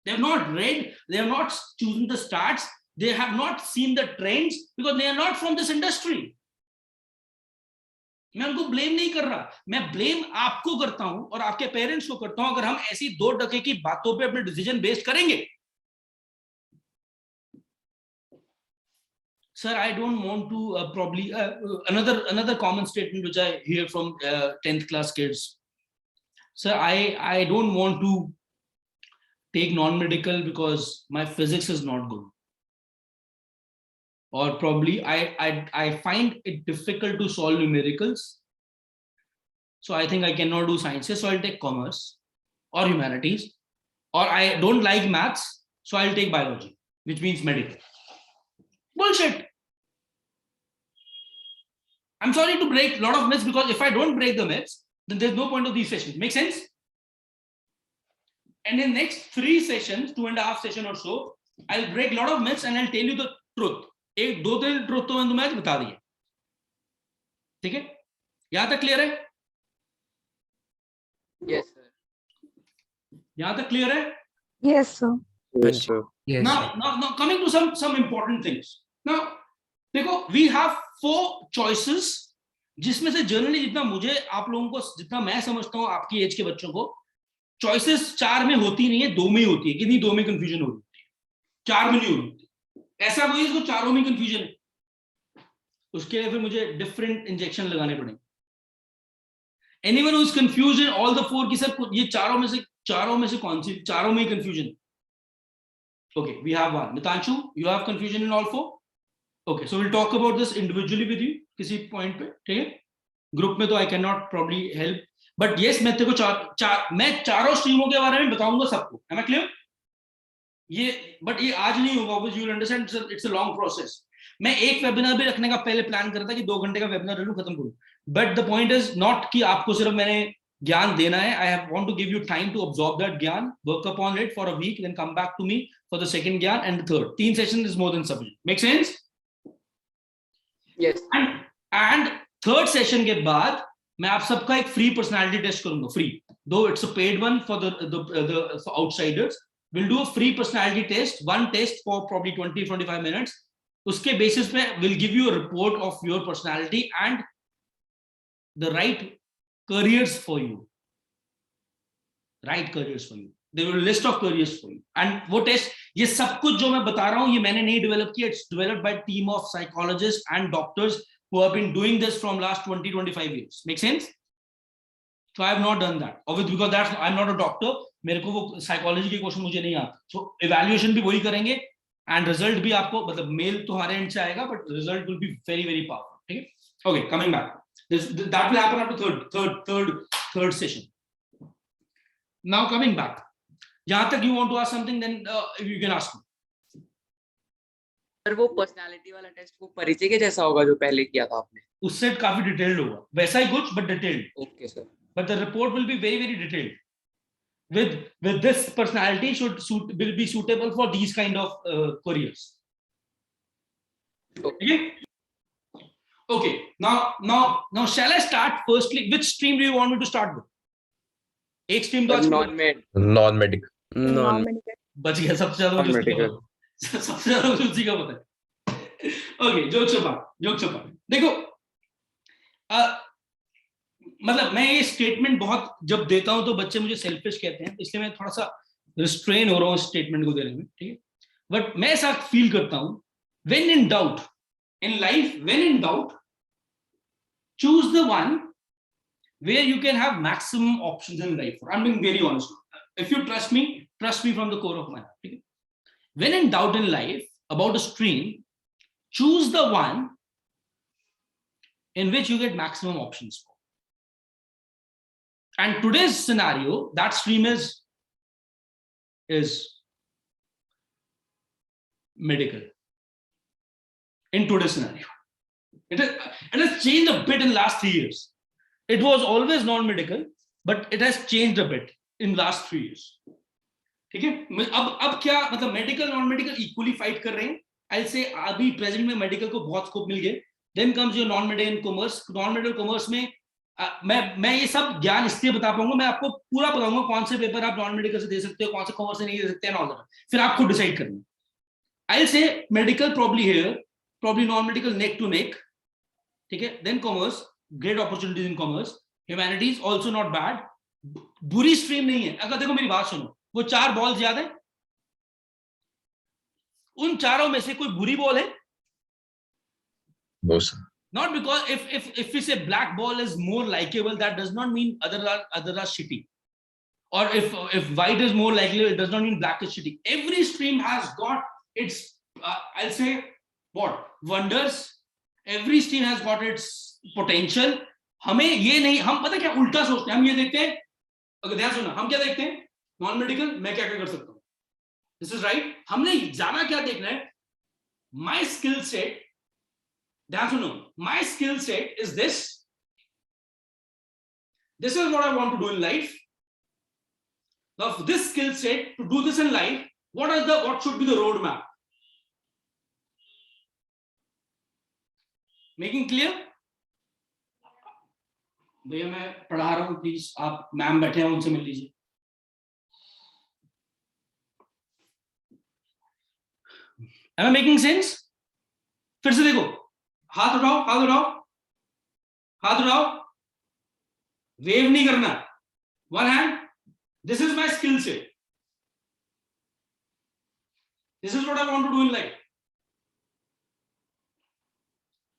They have not read, they have not chosen the stats, they have not seen the trends because they are not from this industry. मैं उनको blame नहीं कर रहा, मैं blame आपको करता हूं और आपके पेरेंट्स को करता हूं अगर हम ऐसी 2 टके की बातों पे अपने डिसीजन बेस्ड करेंगे. Sir, I don't want to probably another common statement which I hear from 10th class kids. Sir, I don't want to take non-medical because my physics is not good. Or probably I find it difficult to solve numericals. So I think I cannot do sciences, so I'll take commerce or humanities. Or I don't like maths, so I'll take biology, which means medical. Bullshit. I'm sorry to break a lot of myths because if I don't break the myths, then there's no point of these sessions. Make sense? And in next 3 sessions, 2.5 sessions or so, I'll break a lot of myths and I'll tell you the truth. 1-2-3 truth तो मैंने तुम्हें आज बता दिए. ठीक है? यहाँ तक clear है? Yes, sir. यहाँ तक clear है? Yes, sir. Yes, sir. Yes. Now coming to some important things. Now, देखो, we have 4 choices, जिसमें से जनरली जितना मुझे आप लोगों को जितना मैं समझता हूँ आपकी एज के बच्चों को चॉइसेस 4 में होती नहीं है, 2 में ही होती है. कितनी 2 में कंफ्यूजन हो रही है, 4 में नहीं हो रही. ऐसा कोई इसको चारों में कंफ्यूजन है, उसके लिए फिर मुझे डिफरेंट इंजेक्शन लगाने पड़ेंगे. Anyone who is confused in all the 4 की सर ये चारों में से कौन सी चारों में ही confusion? Okay, we have one. Mitanshu, you have confusion in all 4? Okay, so will talk about this individually with you किसी पॉइंट पे. ठीक है? ग्रुप में तो I can not probably help, but yes मैं तेरे को मैं चारों स्ट्रीमों के बारे में बताऊंगा सबको. Am I clear? ये बट ये आज नहीं होगा, obviously you will understand it's a long process. मैं एक वेबिनार भी रखने का पहले प्लान करता कि 2 घंटे का वेबिनार रखूं, खत्म करूं. But the point is not कि आपको सिर्फ मैंने ज्ञान देना है. I have want to give you time to absorb that gyan, work upon it for a week, then come back to me for the second gyan and the third. 3 session is more than sufficient. Make sense? Yes. And third session के बाद मैं आप सबका एक free personality test करूंगा. Free, दो it's a paid one for the outsiders. We'll do a free personality test, one test for probably 20-25 minutes. उसके basis पे we'll give you a report of your personality and the right careers for you. Right careers for you. There will be a list of careers for you. And वो test, ये सब कुछ जो मैं बता रहा हूँ, ये मैंने नहीं develop किया. It's developed by a team of psychologists and doctors who have been doing this from last 20-25 years. Make sense? So I have not done that. Obviously, because I'm not a doctor. मेरे को वो psychology के question मुझे नहीं आता. सो evaluation भी वही करेंगे एंड रिजल्ट भी आपको मतलब मेल तुम्हारे एंड से आएगा, but result will be very very powerful. ठीक है? Okay, coming back. That will happen after third session. Now coming back. Jahan tak you want to ask something, then you can ask me. Sir वो personality वाला test वो परिचय के जैसा होगा जो पहले किया था आपने? उससे काफी डिटेल्ड होगा, वैसा ही कुछ but detailed. Okay sir. But the report will be very, very detailed. With this personality will be suitable for these kind of careers. Okay. Okay. Now shall I start firstly? Which stream do you want me to start with? एक stream तो Non-med. Non-medical. Non-medical. बच गया सबसे ज्यादा मुझे उसी का Non-medical. पता है। सबसे ज्यादा मुझे उसी का पता है। ओके, जोक छुपा देखो, मतलब मैं ये स्टेटमेंट बहुत जब देता हूं तो बच्चे मुझे सेल्फिश कहते हैं, इसलिए मैं थोड़ा सा रिस्ट्रेन हो रहा हूँ स्टेटमेंट को देने में, ठीक है। बट मैं ऐसा फील करता हूं, when in doubt in life, when in doubt choose the one where you can have maximum options in life. I'm being very honest. If you trust me from the core of my heart. Okay? When in doubt in life about a stream, choose the one in which you get maximum options for. And today's scenario, that stream is medical. In today's scenario, it has changed a bit in the last 3 years. It was always non-medical, but it has changed a bit in last 3 years. ठीक है, अब क्या मतलब medical non medical equally fight कर रहे हैं. आई से अभी प्रेजेंट में मेडिकल को बहुत स्कोप मिल गए. Then comes your non medical commerce. Non medical commerce में मैं ये सब ज्ञान इसलिए बता पाऊंगा, मैं आपको पूरा बताऊंगा कौन से पेपर आप नॉन मेडिकल से दे सकते हो, कौन से कॉमर्स से नहीं दे सकते हैं, ऑल दैट. फिर आप खुद डिसाइड करना. I say medical probably here, probably non medical neck to neck. ठीक है, then commerce, great opportunities in commerce. Humanities also not bad. बुरी स्ट्रीम नहीं है. अगर देखो मेरी बात सुनो, वो 4 बॉल्स याद है, उन चारों में से कोई बुरी बॉल है? No, sir. Not because if we say black ball is more likable, that does not mean other are shitty. Or if white is more likely, it does not mean black is shitty. Every stream has got its I'll say what wonders. Every stream has got its potential. हमें ये नहीं, हम पता क्या उल्टा सोचते हैं. हम ये देखते हैं, अगर ध्यान सुना, हम क्या देखते हैं, नॉन मेडिकल मैं क्या कर सकता हूं, दिस इज राइट. हमने ज्यादा क्या देखना है, माई स्किल सेट. ध्यान सुनो, my skill set is this is what I want to do in life. Now this skill set, to do this in life, what should be the road map? Making clear? भैया मैं पढ़ा रहा हूं, please आप ma'am बैठे हैं उनसे मिल लीजिए. Am I making sense? फिर से देखो, हाथ उठाओ, हाथ उठाओ, हाथ उठाओ. वेव नहीं करना. One hand. This is my skill set. This is what I want to do in life.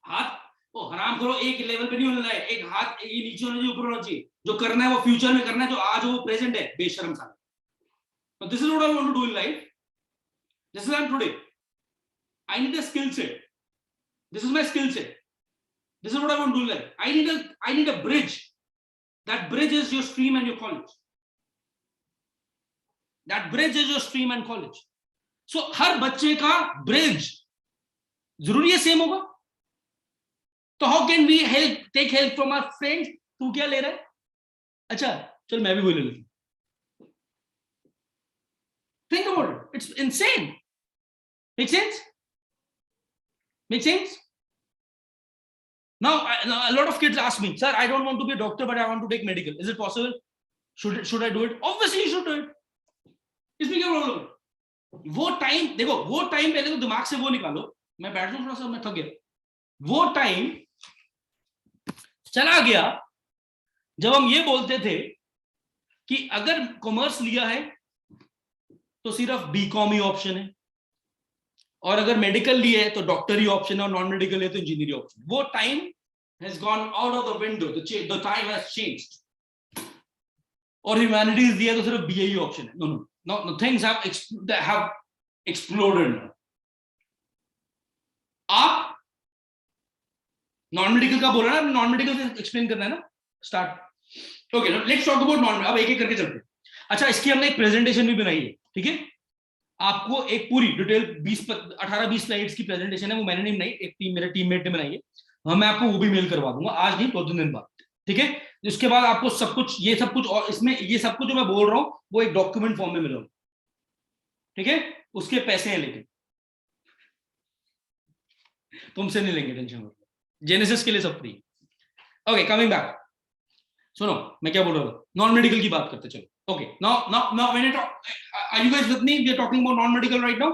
हाथ ओ हराम करो, एक लेवल पे नहीं होना है. एक हाथ ये नीचे होना चाहिए, ऊपर होना चाहिए. जो करना है वो फ्यूचर में करना है, जो आज हो वो प्रेजेंट है. बेशर्म साले. So this is what I want to do in life. This is I am today. I need a skill set. This is my skill set. This is what I want to do in life. I need a bridge. That bridge is your stream and your college. That bridge is your stream and college. So हर बच्चे का bridge जरूरी है same होगा. तो how can we take help from our friends? तू क्या ले रहा है? अच्छा चल मैं भी वही ले लेता हूं. Think about it. It's insane. Make sense? Make sense? Now a lot of kids ask me, sir, I don't want to be a doctor, but I want to take medical. Is it possible? Should I do it? Obviously you should do it. इसमें क्या problem है? वो time देखो, वो time पहले तो दिमाग से वो निकालो. मैं बैठ जाऊं थोड़ा सा, मैं थक गया. वो टाइम चला गया जब हम ये बोलते थे कि अगर कॉमर्स लिया है तो सिर्फ बीकॉम ही ऑप्शन है, और अगर मेडिकल लिया है तो डॉक्टर ही ऑप्शन है, और नॉन मेडिकल है तो इंजीनियरिंग ऑप्शन. वो time has gone out of the window. The time has changed. और ह्यूमैनिटीज लिया तो सिर्फ बीए ही ऑप्शन है. Know things have exploded. आप नॉन मेडिकल का बोला ना, नॉन मेडिकल से एक्सप्लेन करना है ना, start. Okay, let's talk about non, अब एक एक करके चलते हैं। अच्छा, इसकी हमने एक प्रेजेंटेशन भी बनाई है, ठीक है, आपको एक पूरी डिटेल 18-20 स्लाइड्स की प्रेजेंटेशन है, वो मैंने नहीं बनाई, एक टीम मेरे टीममेट ने बनाई है। हाँ, मैं आपको वो भी मेल करवा दूंगा, आज नहीं 2-3 दिन बाद, ठीक है। उसके बाद आपको सब कुछ, ये सब कुछ, और इसमें ये सब कुछ जो मैं बोल रहा हूँ वो एक डॉक्यूमेंट फॉर्म में मिलेगा, ठीक है। उसके पैसे हैं, लेकिन तुमसे नहीं लेंगे, टेंशन मत, जेनेसिस के लिए सब फ्री। ओके, कमिंग बैक, सुनो मैं क्या बोल रहा था, नॉन मेडिकल की बात करते चलो। Okay, now when I talk, are you guys with me, we are talking about non medical right now.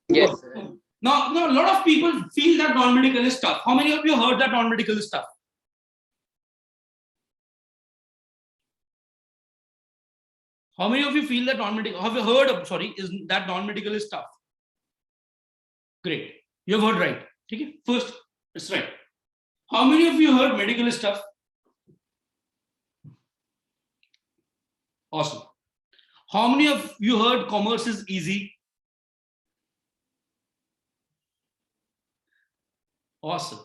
Yes, sir. Now, a lot of people feel that non-medical is tough. How many of you heard that non-medical is tough? How many of you feel that non-medical, have you heard of, sorry, is that non-medical is tough? Great, you have heard right. Okay, first, it's right. How many of you heard medical is tough? Awesome. How many of you heard commerce is easy? Awesome.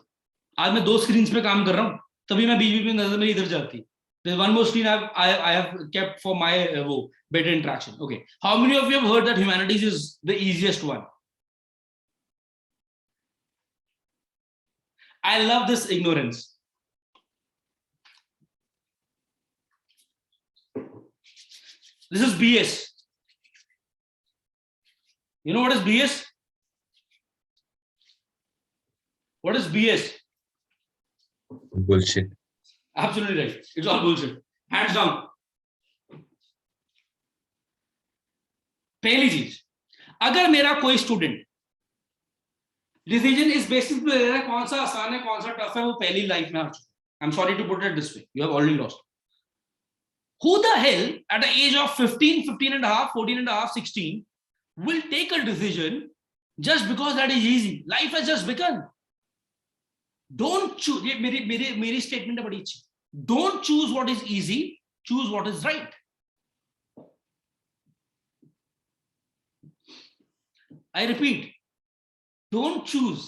आज मैं 2 screen पे काम कर रहा हूँ, तभी मैं बीच बीच में नजर मेरी इधर जाती है। There's one more screen I have kept for my better interaction. Okay. How many of you have heard that humanities is the easiest one? I love this ignorance. This is BS. You know what is BS? What is BS? Bullshit. Absolutely right. It's all bullshit. Hands down. पहली चीज, अगर मेरा कोई student decision इस basis पे ले रहा है कौन सा आसान है कौन सा टफ है, वो पहली लाइफ में हार चुका है। I am sorry to put it this way, you have already lost. Who the hell at the age of 15, 15 and a half, 14 and a half, 16 will take a decision just because that is easy? Life has just begun. Don't choose, ये मेरी statement है बड़ी अच्छी, don't choose what is easy, choose what is right. I repeat, don't choose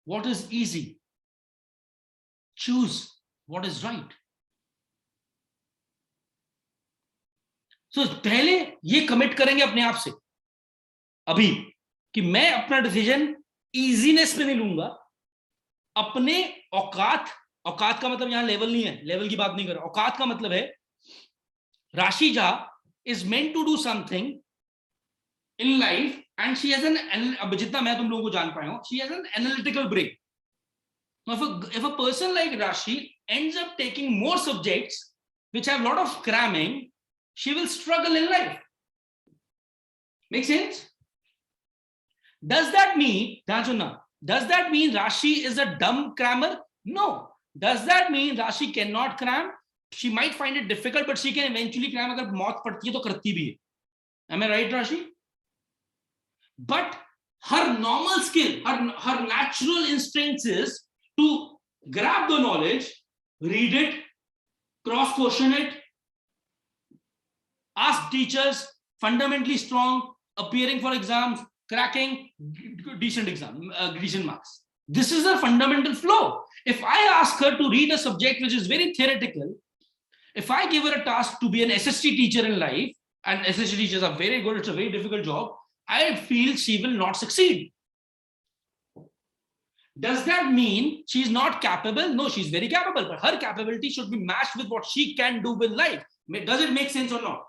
what is easy, choose what is right. So पहले ये commit करेंगे अपने आप से अभी कि मैं अपना डिसीजन इजीनेस पे नहीं लूंगा, अपने औकात, औकात का मतलब यहां लेवल नहीं है, लेवल की बात नहीं कर रहा, औकात का मतलब है Rashi Jha is meant to do something in life and she has an, अब जितना मैं तुम लोगों को जान पाया हूं, she has an analytical brain. If a person like Rashi ends up taking more subjects which have a lot of cramming, she will struggle in life. Make sense? Does that mean, does that mean Rashi is a dumb crammer? No. Does that mean Rashi cannot cram? She might find it difficult, but she can eventually cram. अगर मौत पड़ती है तो करती भी है. Am I right, Rashi? But her normal skill, her natural instincts is to grab the knowledge, read it, cross-question it, ask teachers, fundamentally strong, appearing for exams, cracking decent exam, decent marks. This is a fundamental flaw. If I ask her to read a subject which is very theoretical, if I give her a task to be an SST teacher in life, and SST teachers are very good, it's a very difficult job, I feel she will not succeed. Does that mean she's not capable? No, she's very capable, but her capability should be matched with what she can do with life. Does it make sense or not?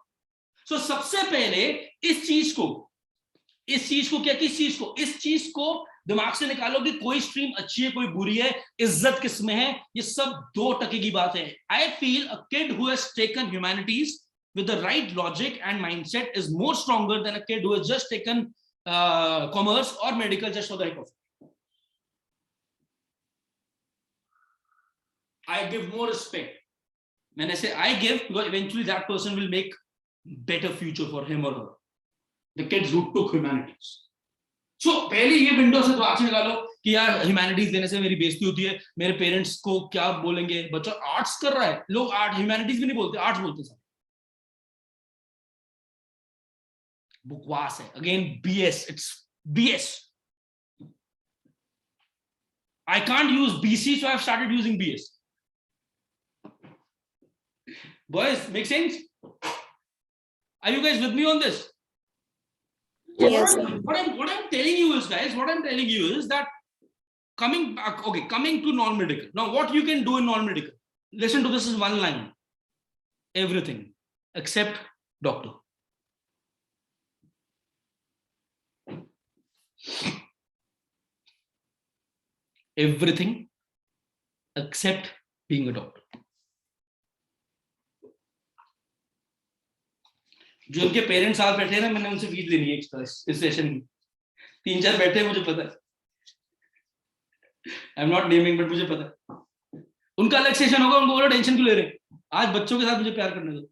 So सबसे पहले इस चीज को दिमाग से निकालो कि कोई स्ट्रीम अच्छी है कोई बुरी है, इज्जत किसमें है, ये सब 2% की बात है. I feel a kid who has taken humanities with the right logic and mindset is more stronger than a kid who has just taken commerce or medical just for the heck of it. I give more respect. When I say I give, because eventually that person will make better future for him or her. The kids who took humanities. So पहले ये window से दिमाग से निकालो कि यार humanities लेने से मेरी बेइज्जती होती है, मेरे पेरेंट्स को क्या बोलेंगे, बच्चा आर्ट्स कर रहा है, लोग आर्ट ह्यूमैनिटीज भी नहीं बोलते, आर्ट्स बोलते हैं. बकवास है. Again BS, it's BS. I can't use BC, so I've started using BS. Boys, make sense? Are you guys with me on this? Yes, What I'm telling you is, guys, what I'm telling you is that coming back, okay, coming to non-medical. Now, what you can do in non-medical? Listen to this is one line. Everything except doctor. Everything except being a doctor. जो उनके parents साथ बैठे हैं ना, मैंने उनसे fees लेनी है एक्स्ट्रा इस सेशन की. 3-4 बैठे हैं, मुझे पता है. I am not naming, but मुझे पता है. उनका अलग सेशन होगा, उनको बोलो टेंशन क्यों ले रहे हैं. आज बच्चों के साथ मुझे प्यार करने दो.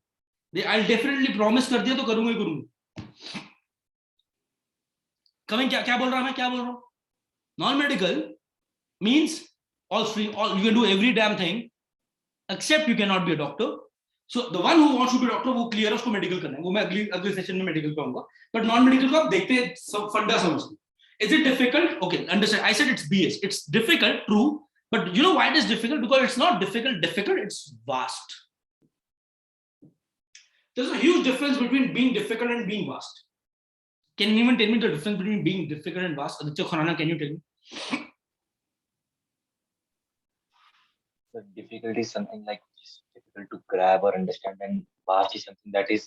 आई डेफिनेटली प्रॉमिस कर दिया तो करूंगा ही करूंगा. कमिंग क्या बोल रहा हूँ. Non medical means all you can do every damn thing except you cannot be a doctor. So the one who wants to be a doctor, वो clear है, उसको medical करना है. वो मैं अगले सेशन में medical पे आऊंगा. But non medical को आप देखते हैं, सब फंडा समझते. Is it difficult? Okay, understand. I said it's BS. It's difficult, true. But you know why it is difficult? Because it's not difficult. It's vast. There's a huge difference between being difficult and being vast. Can anyone tell me the difference between being difficult and vast? Aditya Khanna, can you tell me? The difficulty is something like which is difficult to grab or understand, and vast is something that is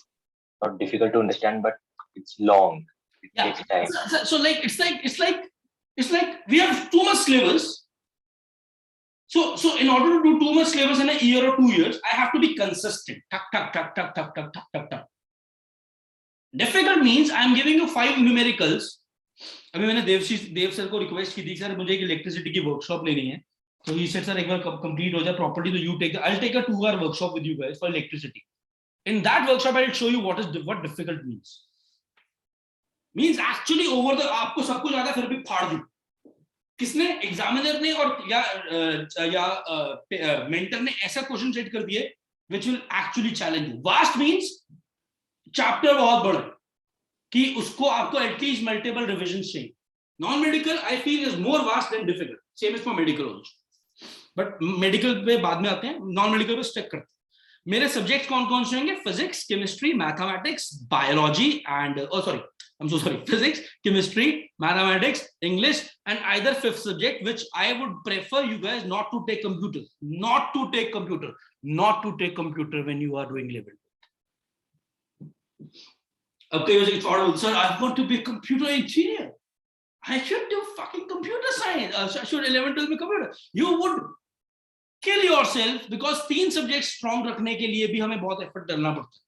not difficult to understand, but it's long. It takes time. So like it's like we have too much syllabus. So in order to do too much syllabus in a year or 2 years, I have to be consistent. Tuck. Difficult means I am giving you 5 numericals. अभी मैंने देव sir को request की थी, sir मुझे एक electricity की workshop लेनी है. So he said, sir, एक बार complete हो जाए property, so I'll take a 2-hour workshop with you guys for electricity. In that workshop, I'll show you what difficult means. Means actually over the आपको सब कुछ आता फिर भी फाड़ दूं. किसने एग्जामिनर ने और या मेंटर ने ऐसा क्वेश्चन सेट कर दिए which will actually challenge you. Vast means chapter बहुत बड़ा कि उसको आपको एटलीस्ट मल्टीपल रिविजन चाहिए. Non medical I feel is more vast than difficult. Same is for medical also. But medical पे बाद में आते हैं, नॉन मेडिकल पे स्टेक करते हैं. मेरे सब्जेक्ट्स कौन कौन से होंगे? Physics, chemistry, mathematics, biology and physics, chemistry, mathematics, English and either fifth subject which I would prefer you guys not to take computer when you are doing level. Okay, sir, I want to be a computer engineer. I should do fucking computer science. I should 11 12 में computer. You would kill yourself because 3 subjects strong रखने के लिए भी हमें बहुत effort डालना पड़ता है.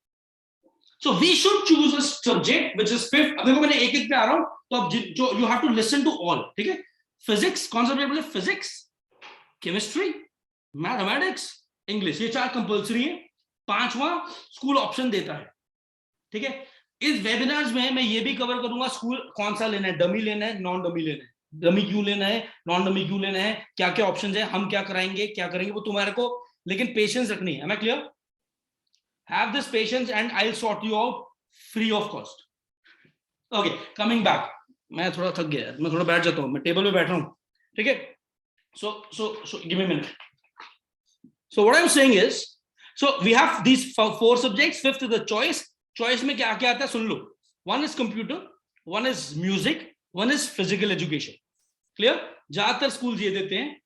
So we should choose a subject which is fifth. अब देखो मैंने एक पे आ रहा हूँ, तो अब जो you have to listen to all. ठीक है? Physics, कौन सा subject? Physics, chemistry, mathematics, English. ये 4 कंपल्सरी है. 5वां स्कूल ऑप्शन देता है. ठीक है? इस वेबिनार्स में मैं ये भी कवर करूंगा स्कूल कौन सा लेना है, डमी लेना है, नॉन डमी लेना है, डमी क्यों लेना है, नॉन डमी क्यों लेना है, क्या क्या ऑप्शंस है, हम क्या कराएंगे, क्या करेंगे, वो तुम्हारे को लेकिन पेशेंस रखनी है. Am I clear? Have this patience and I'll sort you out free of cost. Okay, coming back. मैं थोड़ा थक गया, मैं थोड़ा बैठ जाता हूँ, मैं टेबल पे बैठ रहा हूँ. ठीक है? So give me a minute. So what I'm saying is, so we have these 4 subjects. Fifth is the choice. Choice में क्या क्या आता है सुन लो. 1 is computer, 1 is music, 1 is physical education. Clear? ज्यादातर स्कूल ये देते हैं.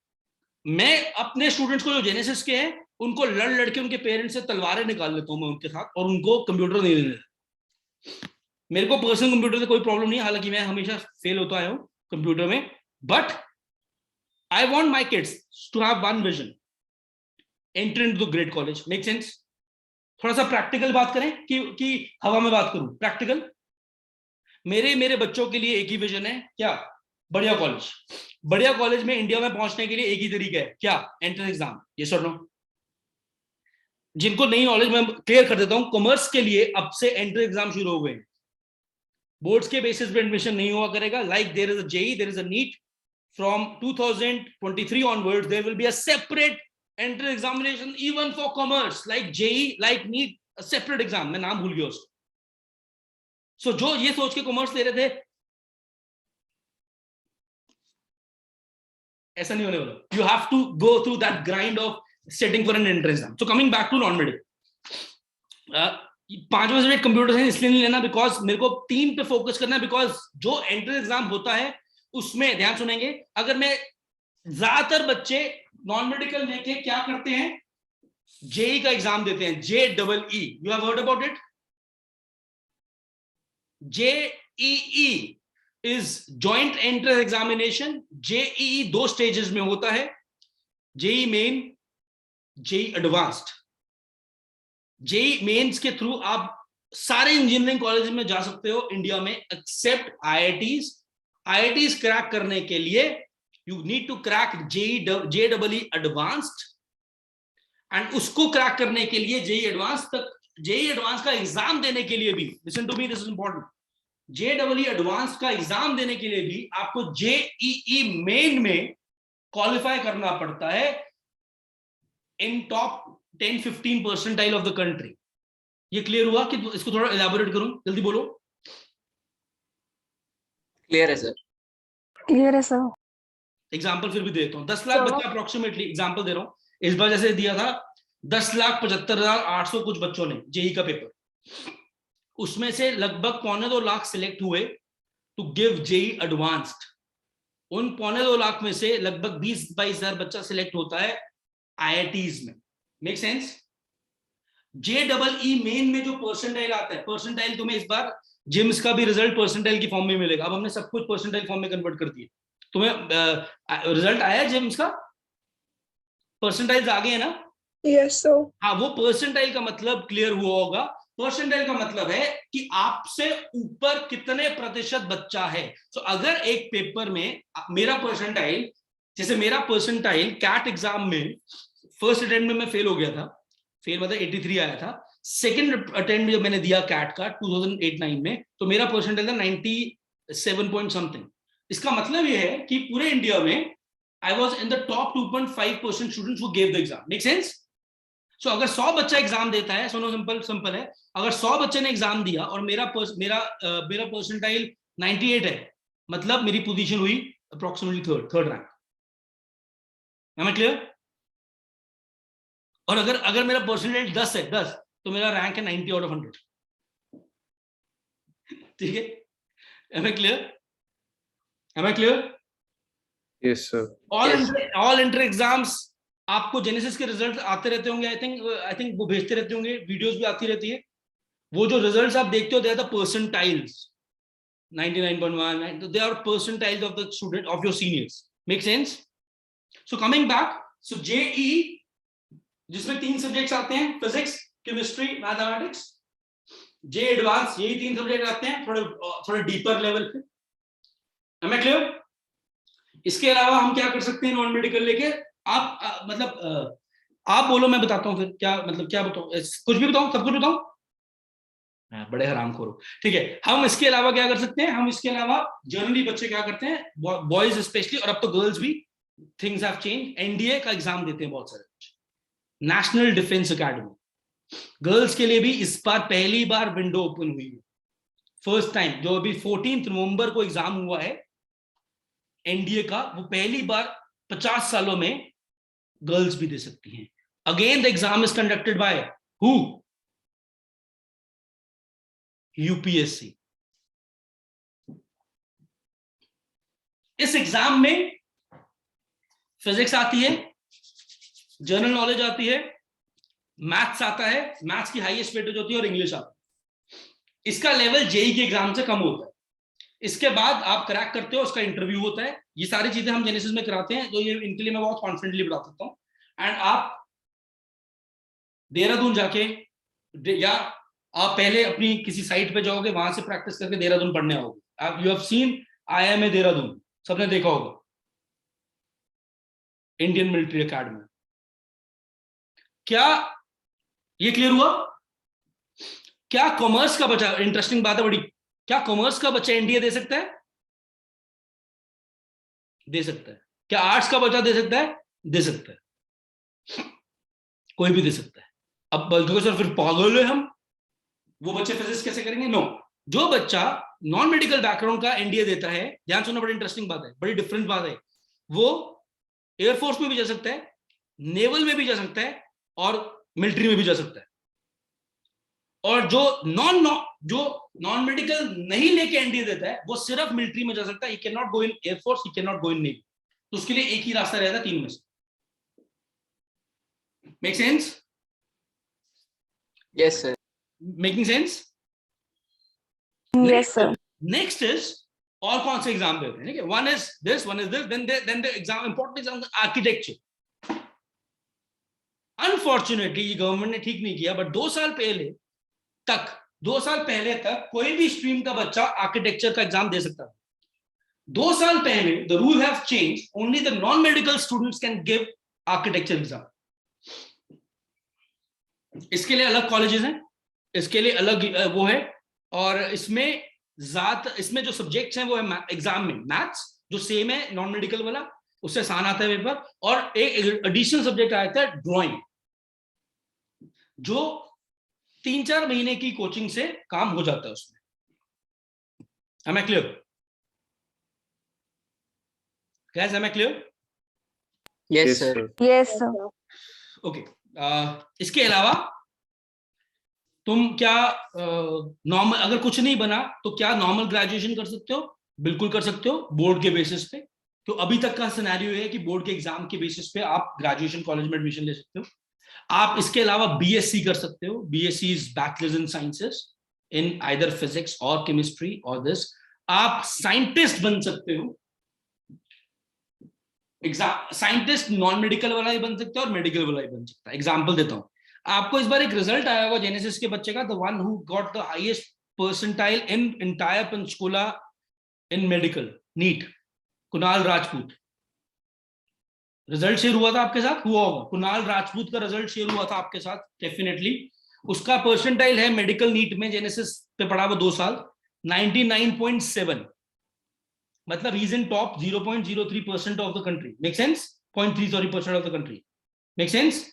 मैं अपने स्टूडेंट्स को जो जेनेसिस के हैं उनको लड़ के उनके पेरेंट्स से तलवारें निकाल लेता हूं मैं उनके साथ, और उनको कंप्यूटर नहीं देने देता. मेरे को पर्सनल कंप्यूटर से कोई प्रॉब्लम नहीं है, हालांकि मैं हमेशा फेल होता आया हूं कंप्यूटर में. But I want my kids to have one vision, enter into the great college. Make sense? थोड़ा सा प्रैक्टिकल बात करें कि हवा में बात करूं. प्रैक्टिकल मेरे बच्चों के लिए एक ही विजन है. क्या? बढ़िया कॉलेज. बढ़िया कॉलेज में इंडिया में पहुंचने के लिए एक ही तरीका है. क्या? Entrance exam. यस और नो? जिनको नहीं नॉलेज मैं क्लियर कर देता हूं. कॉमर्स के लिए अब से एंट्रेंस एग्जाम शुरू हो गए. बोर्ड्स के बेसिस पे एडमिशन नहीं हुआ करेगा. Like there is a JEE, there is a NEET. From 2023 onwards there will be a separate entrance examination even for commerce, like JEE, like NEET, a separate exam. मैं नाम भूल गया उसको. So जो ये सोच के कॉमर्स ले रहे थे, ऐसा नहीं होने वाला. You have to go through that grind of setting for an entrance exam. So coming back to non-medical, 5वां सब्जेक्ट कंप्यूटर साइंस इसलिए नहीं लेना बिकॉज मेरे को 3 पे फोकस करना है. बिकॉज जो एंट्रेंस एग्जाम होता है उसमें ध्यान सुनेंगे, अगर मैं ज्यादातर बच्चे नॉन मेडिकल लेके क्या करते हैं, जेई का एग्जाम देते हैं. JEE, you have heard about it. JEE is joint entrance examination. JEE 2 stages में होता है, JEE main, JEE advanced. JEE mains के थ्रू आप सारे इंजीनियरिंग कॉलेज में जा सकते हो इंडिया में एक्सेप्ट आईआईटीज. आईआईटीज क्रैक करने के लिए you need to crack JEE advanced, and उसको क्रैक करने के लिए जेई एडवांस का एग्जाम देने के लिए भी, listen to me, this is important, JEE advance का एग्जाम देने के लिए भी आपको JEE मेन में क्वालिफाई करना पड़ता है in top 10-15 percentile of the country. ये क्लियर हुआ कि इसको थोड़ा एलैबोरेट करूं? जल्दी बोलो. क्लियर है सर. क्लियर है सर. एग्जांपल फिर भी देता हूं. 10 लाख बच्चे अप्रोक्सीमेटली, एग्जांपल दे रहा हूं. इस बार जैसे दिया था 10,75,800 कुछ बच्चों ने जेई का पेपर, उसमें से लगभग 1.25 लाख सिलेक्ट हुए टू गिव जेई एडवांस्ड. उन 1.25 लाख में से लगभग 20-22 हजार बच्चा सिलेक्ट होता है आईआईटीज में. Make sense? JEE मेन में जो परसेंटाइल आता है, परसेंटाइल तुम्हें इस बार जिम्स का भी रिजल्ट परसेंटाइल की फॉर्म में मिलेगा. अब हमने सब कुछ परसेंटाइल फॉर्म में कन्वर्ट कर दिया. तुम्हें रिजल्ट आया जिम्स का? परसेंटाइल्स आ गए हैं ना? Yes sir. हाँ, वो परसेंटाइल का मतलब क्लियर हुआ होगा. परसेंटाइल का मतलब है कि आपसे ऊपर कितने प्रतिशत बच्चा है. तो अगर एक पेपर में मेरा परसेंटाइल, जैसे मेरा परसेंटाइल कैट एग्जाम में फर्स्ट अटेम्प्ट में मैं फेल हो गया था, फेल मतलब 83 आया था. सेकंड अटेम्प्ट जब मैंने दिया कैट का 2008-9 में, तो मेरा परसेंटाइल था 97 पॉइंट समथिंग. इसका मतलब ये है कि पूरे इंडिया में I was in the top 2.5% students who gave the exam. Make sense? So अगर 100 बच्चा एग्जाम देता है, सुनो सिंपल है, अगर 100 बच्चे ने एग्जाम दिया और मेरा परसेंटाइल 98 है, मतलब मेरी पोजीशन हुई approximately third rank. Am I clear? और अगर मेरा परसेंटेज 10 है, 10, तो मेरा रैंक है 90 आउट ऑफ 100. ठीक है? Am I clear? Am I clear? Yes, sir. All inter exams आपको जेनेसिस के रिजल्ट आते रहते होंगे. आई थिंक वो भेजते रहते होंगे, वीडियोस भी आती रहती है. वो जो रिजल्ट्स आप देखते हो, they are the percentiles. 99.1, they are percentiles of the student of your seniors. Make sense? So coming back, so JEE जिसमें 3 सब्जेक्ट्स आते हैं, physics, chemistry, mathematics. J advance, यही 3 सब्जेक्ट आते हैं थोड़े डीपर लेवल पे. Am I clear? इसके अलावा हम क्या कर सकते हैं नॉन मेडिकल लेके? आप मतलब आप बोलो, मैं बताता हूँ फिर क्या, मतलब क्या बताऊँ, कुछ भी बताऊँ, सब कुछ बताऊँ? बड़े हरामखोर हो. ठीक है, हम इसके अलावा क्या कर सकते हैं? हम इसके अलावा जनरली बच्चे क्या करते हैं, बॉयज स्पेशली, और अब तो गर्ल्स भी, थिंग्स हैव चेंज, एनडीए का एग्जाम देते हैं बहुत सारे बच्चे. नेशनल डिफेंस एकेडमी, गर्ल्स के लिए भी इस बार पहली बार विंडो ओपन हुई है. फर्स्ट टाइम, जो अभी 14 नवंबर को एग्जाम हुआ है एनडीए का, वो पहली बार 50 सालों में गर्ल्स भी दे सकती हैं. Again the exam is conducted by who? UPSC. इस एग्जाम में फिजिक्स आती है, जनरल नॉलेज आती है, मैथ्स आता है, मैथ्स की हाईएस्ट वेटेज होती है, और इंग्लिश आता है. इसका लेवल जेई के एग्जाम से कम होता है. इसके बाद आप क्रैक करते हो, उसका इंटरव्यू होता है. ये सारी चीजें हम जेनेसिस में कराते हैं, तो ये इनके लिए मैं बहुत कॉन्फिडेंटली बता सकता हूँ. एंड आप देहरादून जाके, या आप पहले अपनी किसी साइट पे जाओगे, वहां से प्रैक्टिस करके देहरादून पढ़ने आओगे. आप you have seen IIM Dehradun, सबने देखा होगा, इंडियन मिलिट्री एकेडमी. क्या ये क्लियर हुआ? क्या कॉमर्स का बच्चा, इंटरेस्टिंग बात है बड़ी, क्या कॉमर्स का बच्चा एनडीए दे सकता है? दे सकता है. क्या आर्ट्स का बच्चा दे सकता है? दे सकता है. कोई भी दे सकता है. अब बोलोगे सर फिर पागल है हम, वो बच्चे फिजिक्स कैसे करेंगे? नो, जो बच्चा नॉन मेडिकल बैकग्राउंड का एनडीए देता है, ध्यान सुनना, बड़ी इंटरेस्टिंग बात है, बड़ी डिफरेंट बात है, वो एयरफोर्स में भी जा सकता है, नेवल में भी जा सकता है, और मिलिट्री में भी जा सकता है। और जो नॉन मेडिकल नहीं लेके एनडीए देता है वो सिर्फ मिलिट्री में जा सकता है। He can not go in air force, he can not go in navy. तो उसके लिए एक ही रास्ता रहता है तीन में से। Make sense? Yes, sir. Making sense? Yes, sir. Next is, और कौन से एग्जाम देते हैं? ठीक है, one is this, then the exam, important exam architecture. Unfortunately ये गवर्नमेंट ने ठीक नहीं किया, बट 2 साल पहले तक कोई भी स्ट्रीम का बच्चा आर्किटेक्चर का एग्जाम दे सकता था। 2 साल पहले the rule have change, only the non medical students can give architecture exam. इसके लिए अलग कॉलेजेस हैं, इसके लिए अलग वो है, और इसमें जो सब्जेक्ट्स हैं वो है एग्जाम में मैथ्स, जो सेम है नॉन मेडिकल वाला, उससे आसान आता है पेपर, और एक एडिशनल सब्जेक्ट आता है ड्राइंग, जो 3-4 महीने की कोचिंग से काम हो जाता है उसमें। Am I clear? Guys, am I clear? Yes, sir. Yes, sir. Okay. इसके अलावा तुम क्या नॉर्मल, अगर कुछ नहीं बना तो क्या नॉर्मल ग्रेजुएशन कर सकते हो? बिल्कुल कर सकते हो, बोर्ड के बेसिस पे। तो अभी तक का सिनेरियो है कि बोर्ड के एग्जाम के बेसिस पे आप ग्रेजुएशन कॉलेज में एडमिशन ले सकते हो। आप इसके अलावा बीएससी कर सकते हो। BSc is bachelors in sciences in either physics और केमिस्ट्री और दिस। आप साइंटिस्ट बन सकते हो। एग्जाम साइंटिस्ट नॉन मेडिकल वाला ही बन सकता है और मेडिकल वाला ही बन सकता है। एग्जांपल देता हूं आपको। इस बार एक रिजल्ट आया हुआ जेनेसिस के बच्चे का, the one who got the highest percentile in entire Panchkula in medical NEET, Kunal Rajput. Result share हुआ था आपके साथ, हुआ होगा। कुणाल राजपूत का रिजल्ट शेयर हुआ था आपके साथ डेफिनेटली। उसका परसेंटाइल है मेडिकल नीट में, जेनेसिस पे पढ़ा वो 2 साल, 99.7, मतलब he is in top 0.03% of the country. Make sense? 0.3% of the country. Make sense?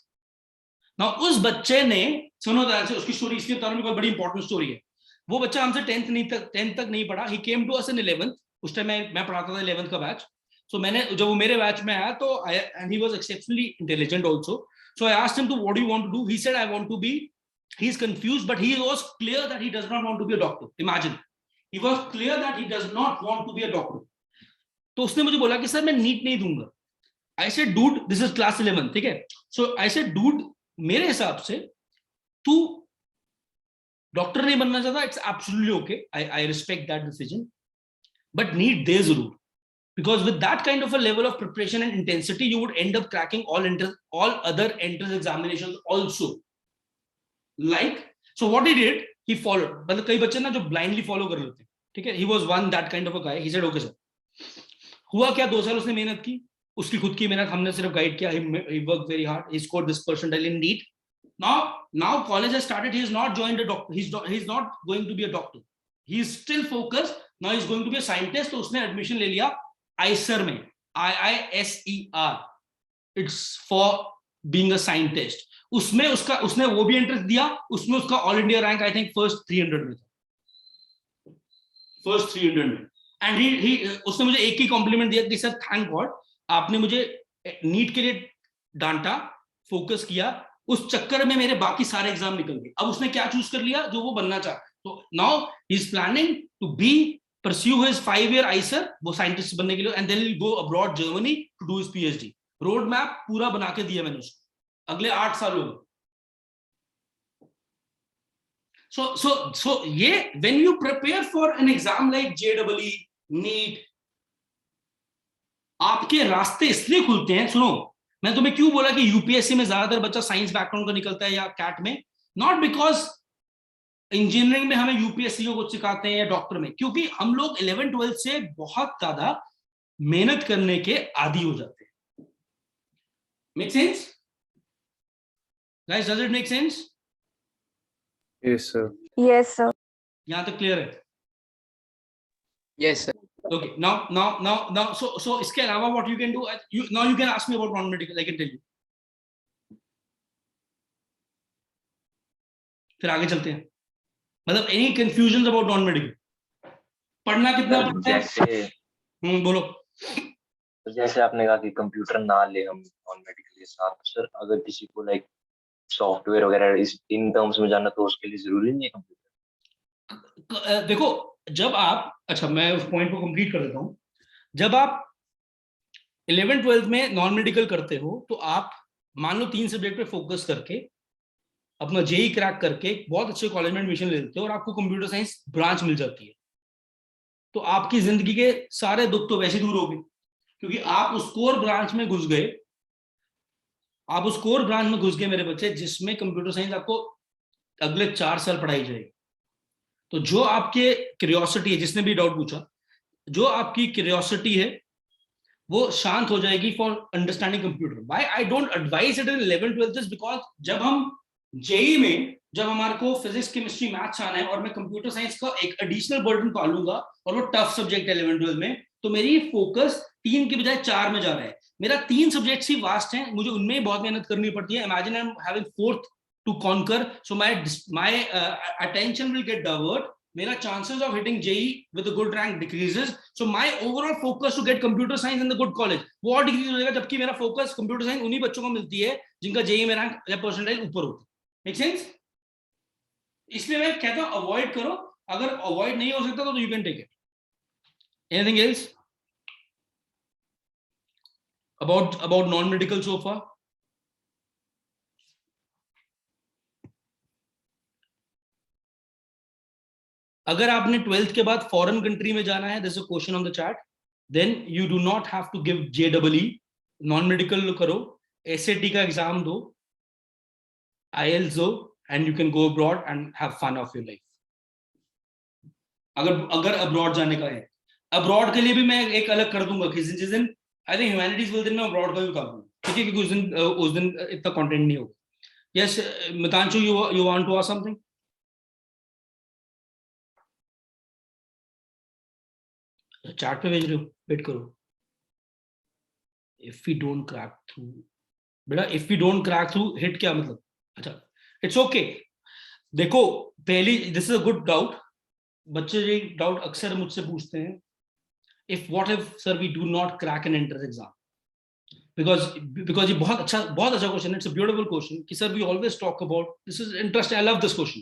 ना उस बच्चे ने, सुनो ध्यान से, उसकी स्टोरी इसलिए बता रहा हूं, कोई बड़ी इंपॉर्टेंट स्टोरी है। वो बच्चा हमसे 10th तक नहीं पढ़ा। He came to us in 11th। उस टाइम मैं पढ़ाता था 11th का बैच। सो मैंने, जब वो मेरे बैच में आया तो and he was exceptionally intelligent also. So I asked him to what do you want to do. He said I want to be, he is confused but he was clear that he does not want to be a doctor. Imagine, he was clear that he does not want to be a doctor. तो उसने मुझे बोला कि sir मैं NEET नहीं दूंगा। I said dude, this is class 11, ठीक है। So I said dude, मेरे हिसाब से तू डॉक्टर नहीं बनना चाहता, it's absolutely okay, I respect that decision, but NEET दे जरूर, because with that kind of a level of preparation and intensity you would end up cracking all other entrance examinations also. Like, so what he did, he followed. मतलब कई बच्चे ना जो blindly follow कर लेते हैं, ठीक है। He was one that kind of a guy. He said okay sir. हुआ क्या, 2 साल उसने मेहनत की, उसकी खुद की मेहनत, हमने सिर्फ गाइड किया। He worked very hard. He scored this percentile in NEET. Now college has started. He has not joined a doctor. He's not going to be a doctor. He is still focused. Now he's going to be a scientist. तो उसने admission ले लिया IISER में, IISER. It's for being a scientist. उसमें उसने वो भी entrance दिया, उसमें उसका all India rank I think first 300 में था, फर्स्ट 300 में। एंड ही उसने मुझे एक ही कॉम्प्लीमेंट दिया कि सर थैंक गॉड आपने मुझे नीट के लिए डांटा, फोकस किया, उस चक्कर में मेरे बाकी सारे एग्जाम निकल गए। अब उसने क्या चूज कर लिया, जो वो बनना चाहता। तो now he is planning to be pursue his 5-year IISER, वो साइंटिस्ट बनने के लिए, and then he'll go abroad Germany to do his PhD. Road map पूरा बना के दिया मैंने उसको अगले 8 सालों में। So ये when you prepare for an exam like JEE, NEET, आपके रास्ते इसलिए खुलते हैं। सुनो, मैं तुम्हें क्यों बोला कि यूपीएससी में ज्यादातर बच्चा साइंस बैकग्राउंड का निकलता है या कैट में, नॉट बिकॉज इंजीनियरिंग में हमें यूपीएससी को कुछ सिखाते हैं या डॉक्टर में, क्योंकि हम लोग 11th-12th से बहुत ज्यादा मेहनत करने के आदी हो जाते हैं। Make sense guys? Does it make sense? Yes, sir. Yes, sir. यहां तक क्लियर है? Yes, sir. Okay, now so इसके अलावा what you can do, now you can ask me about non-medical, I can tell you. फिर आगे चलते हैं। मतलब any confusion about non medical? पढ़ना कितना पड़ता है? जैसे बोलो। तो जैसे आपने कहा कि कंप्यूटर ना ले हम नॉन मेडिकल के साथ, सर अगर किसी को लाइक सॉफ्टवेयर वगैरह इस इन टर्म्स में जानना तो उसके लिए जरूरी नहीं है कंप्यूटर? देखो, जब आप, अच्छा मैं उस पॉइंट को कंप्लीट कर देता हूँ। जब आप 11th-12th में नॉन मेडिकल करते हो तो आप मान लो 3 सब्जेक्ट पे फोकस करके अपना जेई क्रैक करके एक बहुत अच्छे कॉलेज में एडमिशन ले लेते हो और आपको कंप्यूटर साइंस ब्रांच मिल जाती है, तो आपकी जिंदगी के सारे दुख तो वैसे दूर हो गए, क्योंकि आप उस कोर ब्रांच में घुस गए। आप उस कोर ब्रांच में घुस गए मेरे बच्चे, जिसमें कंप्यूटर साइंस आपको अगले 4 साल पढ़ाई जाएगी। तो जो आपके क्यूरियोसिटी है, जिसने भी डाउट पूछा, जो आपकी क्यूरियोसिटी है वो शांत हो जाएगी for understanding computer. Why I don't advice it in 11th-12th just because जब हम जेई में, जब हमारे को फिजिक्स केमिस्ट्री मैथ्स आना है और मैं कंप्यूटर साइंस का एक एडिशनल बर्डन पालूंगा और वो टफ सब्जेक्ट है 11th-12th में, तो मेरी फोकस 3 के बजाय 4 में जा रहा है। मेरा 3 सब्जेक्ट्स ही वास्ट हैं, मुझे उनमें बहुत मेहनत करनी पड़ती है। Imagine I am having 4th to conquer, so my attention will get divert. मेरा chances of hitting JEE with a good rank decreases, so my overall focus to get computer science in the good college वो और decrease हो जाएगा, जबकि मेरा focus computer science उन्हीं बच्चों को मिलती है जिनका जेईई में रैंक या परसेंटाइल ऊपर होती है। Make sense? इसलिए मैं कहता हूं अवॉइड करो, अगर अवॉइड नहीं हो सकता तो you can take it. Anything else about non-medical so far? अगर आपने 12th के बाद फॉरेन कंट्री में जाना है, there's a question on the chat, then you do not have to give JEE, non medical करो, SAT का एग्जाम दो, IELTS दो, and you can go abroad and have fun of your life. अगर abroad जाने का है, abroad के लिए भी मैं एक अलग कर दूंगा किसी जिस दिन आई थिंक ह्यूमैनिटीज वाले दिन मैं अब्रॉड का भी कर दूंगा, ठीक है, क्योंकि उस दिन इतना कंटेंट नहीं होगा। Yes Mitanshu, you want to ask something? Chat पे भेज रहे हो, वेट करो। If we don't crack through, बेटा if we don't crack through hit क्या मतलब? अच्छा इट्स ओके। देखो पहली, this is a good doubt, बच्चे ये डाउट अक्सर मुझसे पूछते हैं, if what if sir we do not crack an entrance exam, because ये बहुत अच्छा क्वेश्चन है, इट्स अ ब्यूटीफुल क्वेश्चन कि sir we always talk about, this is interesting, I love this question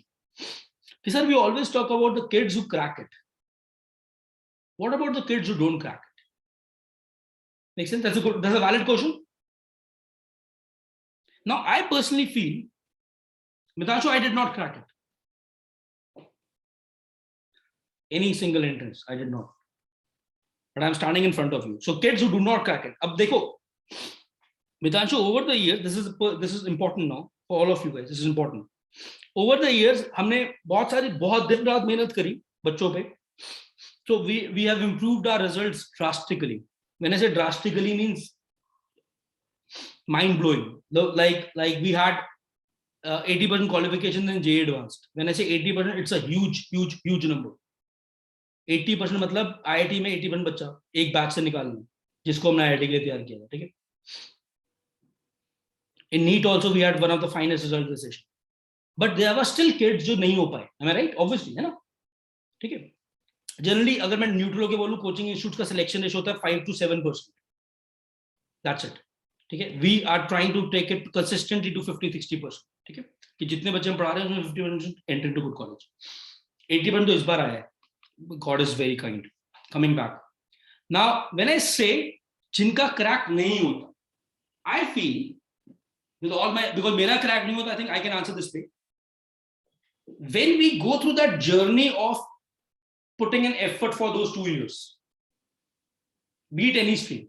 कि sir we always talk about the kids who crack it, what about the kids who don't crack it? Make sense? That's a valid question. Now I personally feel, Mitanshu, I did not crack it, any single entrance I did not, but I'm standing in front of you. So kids who do not crack it, ab dekho Mitanshu, over the years, this is important now for all of you guys, this is important. Over the years हमने बहुत दिन रात मेहनत करी बच्चों पे, so we have improved our results drastically. When I say drastically means mind blowing. Like we had 80% qualifications in JEE advanced. When I say 80%, it's a huge number. 80% मतलब IIT में 80% बच्चा एक बैच से निकालना, जिसको हमने IIT के लिए तैयार किया था, ठीक है। In NEET also we had one of the finest results this session, but there were still kids जो नहीं हो पाए, am I right? Obviously, है ना, ठीक है। जनरली अगर मैं न्यूट्रल के बोलूं, कोचिंग इंस्टीट्यूट का सिलेक्शन रेशियो होता है 5 to 7%, दैट्स इट, ठीक है। We are trying to take it consistently to 50-60%, ठीक है, कि जितने बच्चे हम पढ़ा रहे हैं उसमें 50% एंटर इनटू गुड कॉलेज। 80% तो इस बार आया है, God is very kind. Coming back now, when I say जिनका क्रैक नहीं होता, I feel with all my, because मेरा क्रैक नहीं होता, I think I can answer this way. When we go through that journey of putting an effort for those 2 years, be it any stream,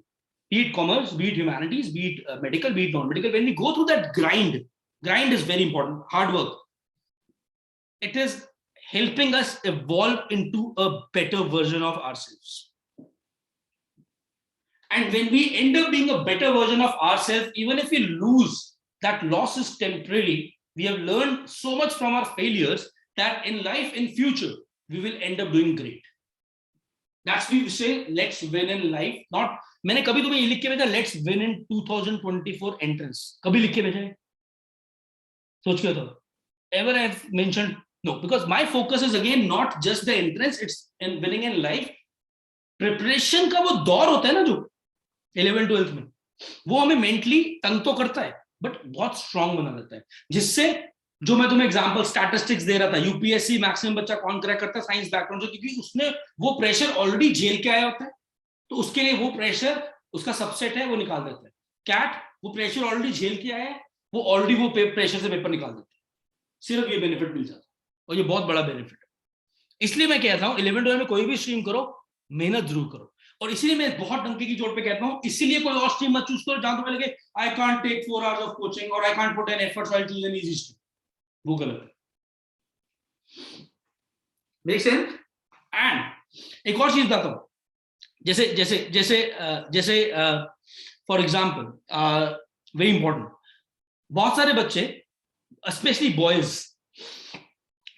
be it commerce, be it humanities, be it medical, be it non-medical, when we go through that grind is very important, hard work, it is helping us evolve into a better version of ourselves. And when we end up being a better version of ourselves, even if we lose, that loss is temporary. We have learned so much from our failures that in life, in future, we will end up doing great. That's why we say let's win in life. Not, मैंने कभी तुम्हें ये लिख के भेजा let's win in 2024 entrance, कभी लिख के भेजा है? सोच के तो ever I have mentioned? No, because my focus is again not just the entrance, it's in winning in life. Preparation का वो दौर होता है ना, जो 11th-12th में, वो हमें मेंटली तंग तो करता है बट बहुत स्ट्रांग बना देता है, जिससे जो मैं तुम्हें एग्जांपल स्टैटिस्टिक्स दे रहा था, यूपीएससी मैक्सिमम बच्चा कौन क्रैक करता है, साइंस बैकग्राउंड से, क्योंकि उसने वो प्रेशर ऑलरेडी झेल के आया होता है, तो उसके लिए वो प्रेशर उसका सबसेट है, वो निकाल देता है। कैट वो प्रेशर ऑलरेडी झेल के आया है, वो ऑलरेडी वो प्रेशर से पेपर निकाल देता है, सिर्फ ये बेनिफिट मिल जाता है, और ये बहुत बड़ा बेनिफिट है। इसलिए मैं कहता हूँ 11th-12th में कोई भी स्ट्रीम करो, मेहनत जरूर करो, और इसीलिए मैं बहुत डंके की चोट पे कहता हूँ, इसीलिए कोई और स्ट्रीम मत चूज करो जहां तुम्हें लगे I can't take 4 hours of coaching और I can't put an effort, so I choose an easy stream, वो गलत है। Make sense? एंड एक और चीज बताता हूँ, जैसे जैसे जैसे जैसे फॉर एग्जांपल वेरी इंपॉर्टेंट, बहुत सारे बच्चे स्पेशली बॉयज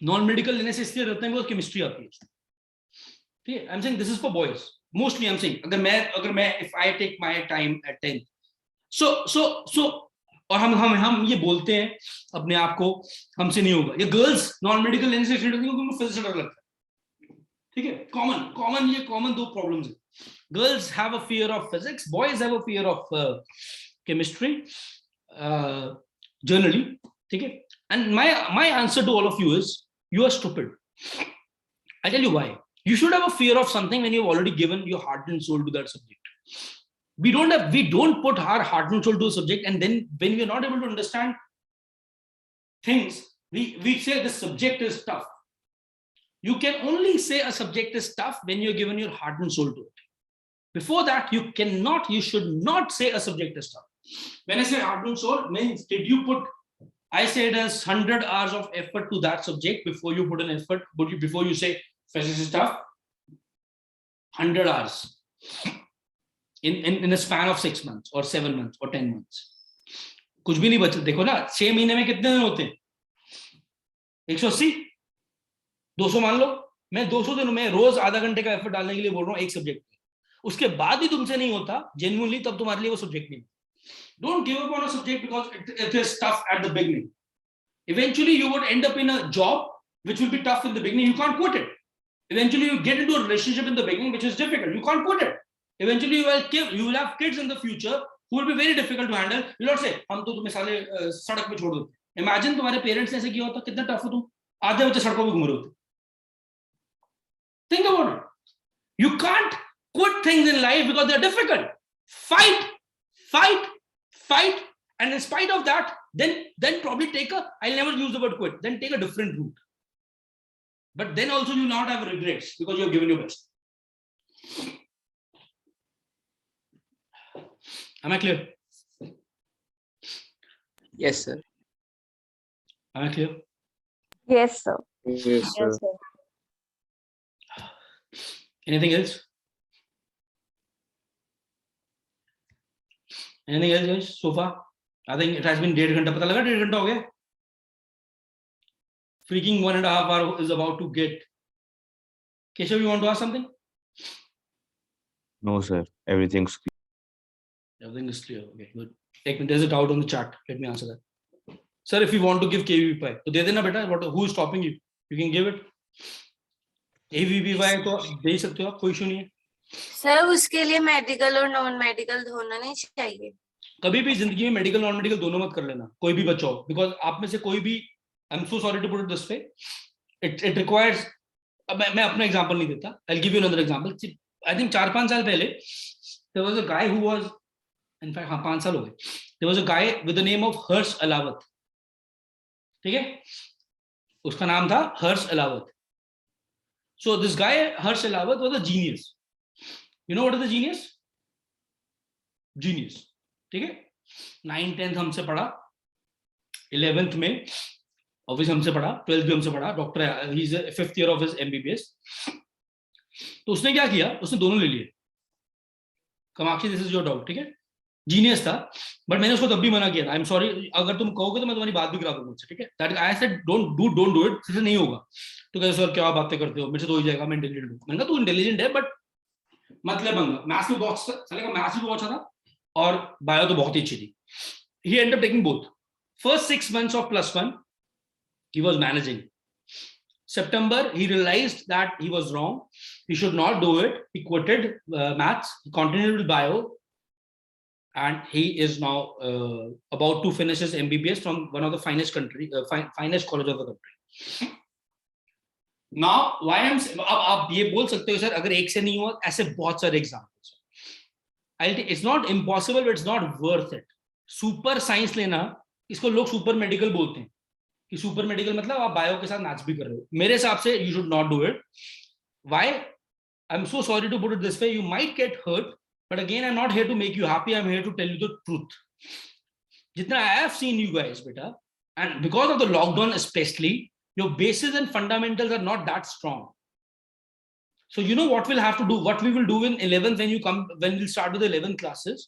नॉन मेडिकल लेने से इसलिए रहते हैं वो केमिस्ट्री आती है, ठीक है, I am saying this is for boys mostly, I am saying अगर मैं if I take my time at 10th, so और हम ये बोलते हैं अपने आप को हमसे नहीं होगा, ये गर्ल्स नॉन मेडिकल लेने से इसलिए डरती हैं क्योंकि फिजिक्स डर लगता है, ठीक है, कॉमन दो प्रॉब्लम्स है, girls have a fear of physics, boys have a fear of chemistry, generally, okay, and my answer to all of you is you are stupid. I tell you why. You should have a fear of something when you've already given your heart and soul to that subject. We don't put our heart and soul to a subject, and then when we are not able to understand things, we say the subject is tough. You can only say a subject is tough when you're given your heart and soul to it. Before that, you should not say a subject is tough. When I say heart and soul, means did you put, I say it as 100 hours of effort to that subject before you put an effort, before you say physics is tough, 100 hours in a span of 6 months or 7 months or 10 months. कुछ भी नहीं बचा, देखो ना 6 महीने में कितने दिन होते हैं, 180, 200 मान लो, मैं 200 दिनों में रोज आधा घंटे का एफर्ट डालने के लिए बोल रहा हूँ एक सब्जेक्ट, उसके बाद भी तुमसे नहीं होता जेन्युइनली, तब तुम्हारे लिए वो सब्जेक्ट नहीं। Don't give up on a subject because it is tough at the beginning. Eventually you would end up in a job which will be tough in the beginning, you can't quit it. Eventually you get into a relationship in the beginning which is difficult, you can't quit it. Eventually you will have kids in the future who will be very difficult to handle. You will not say हम तो तुम्हें साले सड़क पे छोड़ दो। Imagine तुम्हारे parents ने ऐसे किया होता, कितना टफ हो तुम, आधे बच्चे सड़कों पे घूम रहे होते। Think about it. You can't quit things in life because they're difficult. Fight, and in spite of that, then probably I'll never use the word quit, then take a different route. But then also you will not have regrets because you have given your best. Am I clear? Yes, sir. Am I clear? Yes, sir. Yes, sir. Yes, sir. Anything else? Anything else, guys, so far? I think it has been 1.5 घंटा, पता लगा 1.5 घंटा हो गया? Freaking 1.5 hour is about to get. Keshav, you want to ask something? No, sir. Everything's clear. Everything is clear. Okay, good. Take me. There's a doubt on the chat. Let me answer that. Sir, if you want to give KVPY, तो दे देना बेटा. Who is stopping you? You can give it. AVPY तो दे ही सकते हो आप, कोई issue नहीं है. सर उसके लिए मेडिकल और नॉन मेडिकल होना नहीं चाहिए? कभी भी जिंदगी में मेडिकल नॉन मेडिकल दोनों मत कर लेना, कोई भी बच्चा हो, बिकॉज आप में से कोई भी, I am so sorry to put it this way, it requires, मैं अपना एग्जांपल नहीं देता, I will give you another example. I think 4-5 साल पहले there was a guy who was, in fact हाँ 5 साल हो गए, there was a guy with the name of Harsh Alawat. ठीक है, उसका नाम था Harsh Alawat. So this guy Harsh Alawat was a genius. You know what is the genius? Genius. ठीक है, 9th-10th हमसे पढ़ा, 11th में ऑब्वियस हमसे पढ़ा, 12th भी हमसे पढ़ा, doctor, he is 5th year of his MBBS. तो उसने क्या किया, उसने दोनों ले लिए. Kamakshi, this is your doubt, ठीक है, जीनियस था, बट मैंने उसको तब भी मना किया था. आई एम सॉरी, अगर तुम कहोगे तो मैं तुम्हारी बात भी करा दूंगा मुझसे, ठीक है. That I said don't do it, इससे नहीं होगा. तो कहते सर क्या बातें करते हो, मेरे से तो हो ही जाएगा, मैं इंटेलिजेंट हूँ. मैंने कहा तू इंटेलिजेंट है बट मतलब मैथ्स में बहुत साले का मैथ्स भी बहुत अच्छा था और बायो तो बहुत ही अच्छी थी. He ended up taking both. First 6 months of +1 he was managing. September he realized that he was wrong, he should not do it, he quitted maths, he continued with bio, and he is now about to finish his MBBS from one of the finest finest college of the country. Now why I'm अब आप ये बोल सकते हो sir अगर एक से नहीं हुआ, ऐसे बहुत सारे examples. It's not impossible but it's not worth it. Super science लेना, इसको लोग सुपर मेडिकल बोलते हैं कि सुपर मेडिकल मतलब आप बायो के साथ मैच भी कर रहे हो. मेरे हिसाब से you should not do it. Why? I'm so sorry to put it this way. You might get hurt, but again, I'm not here to make you happy. I'm here to tell you the truth. Jitna I have seen you guys, beta, and because of the lockdown especially, your bases and fundamentals are not that strong. So you know what we'll have to do, what we will do in 11th when we'll start with the 11th classes.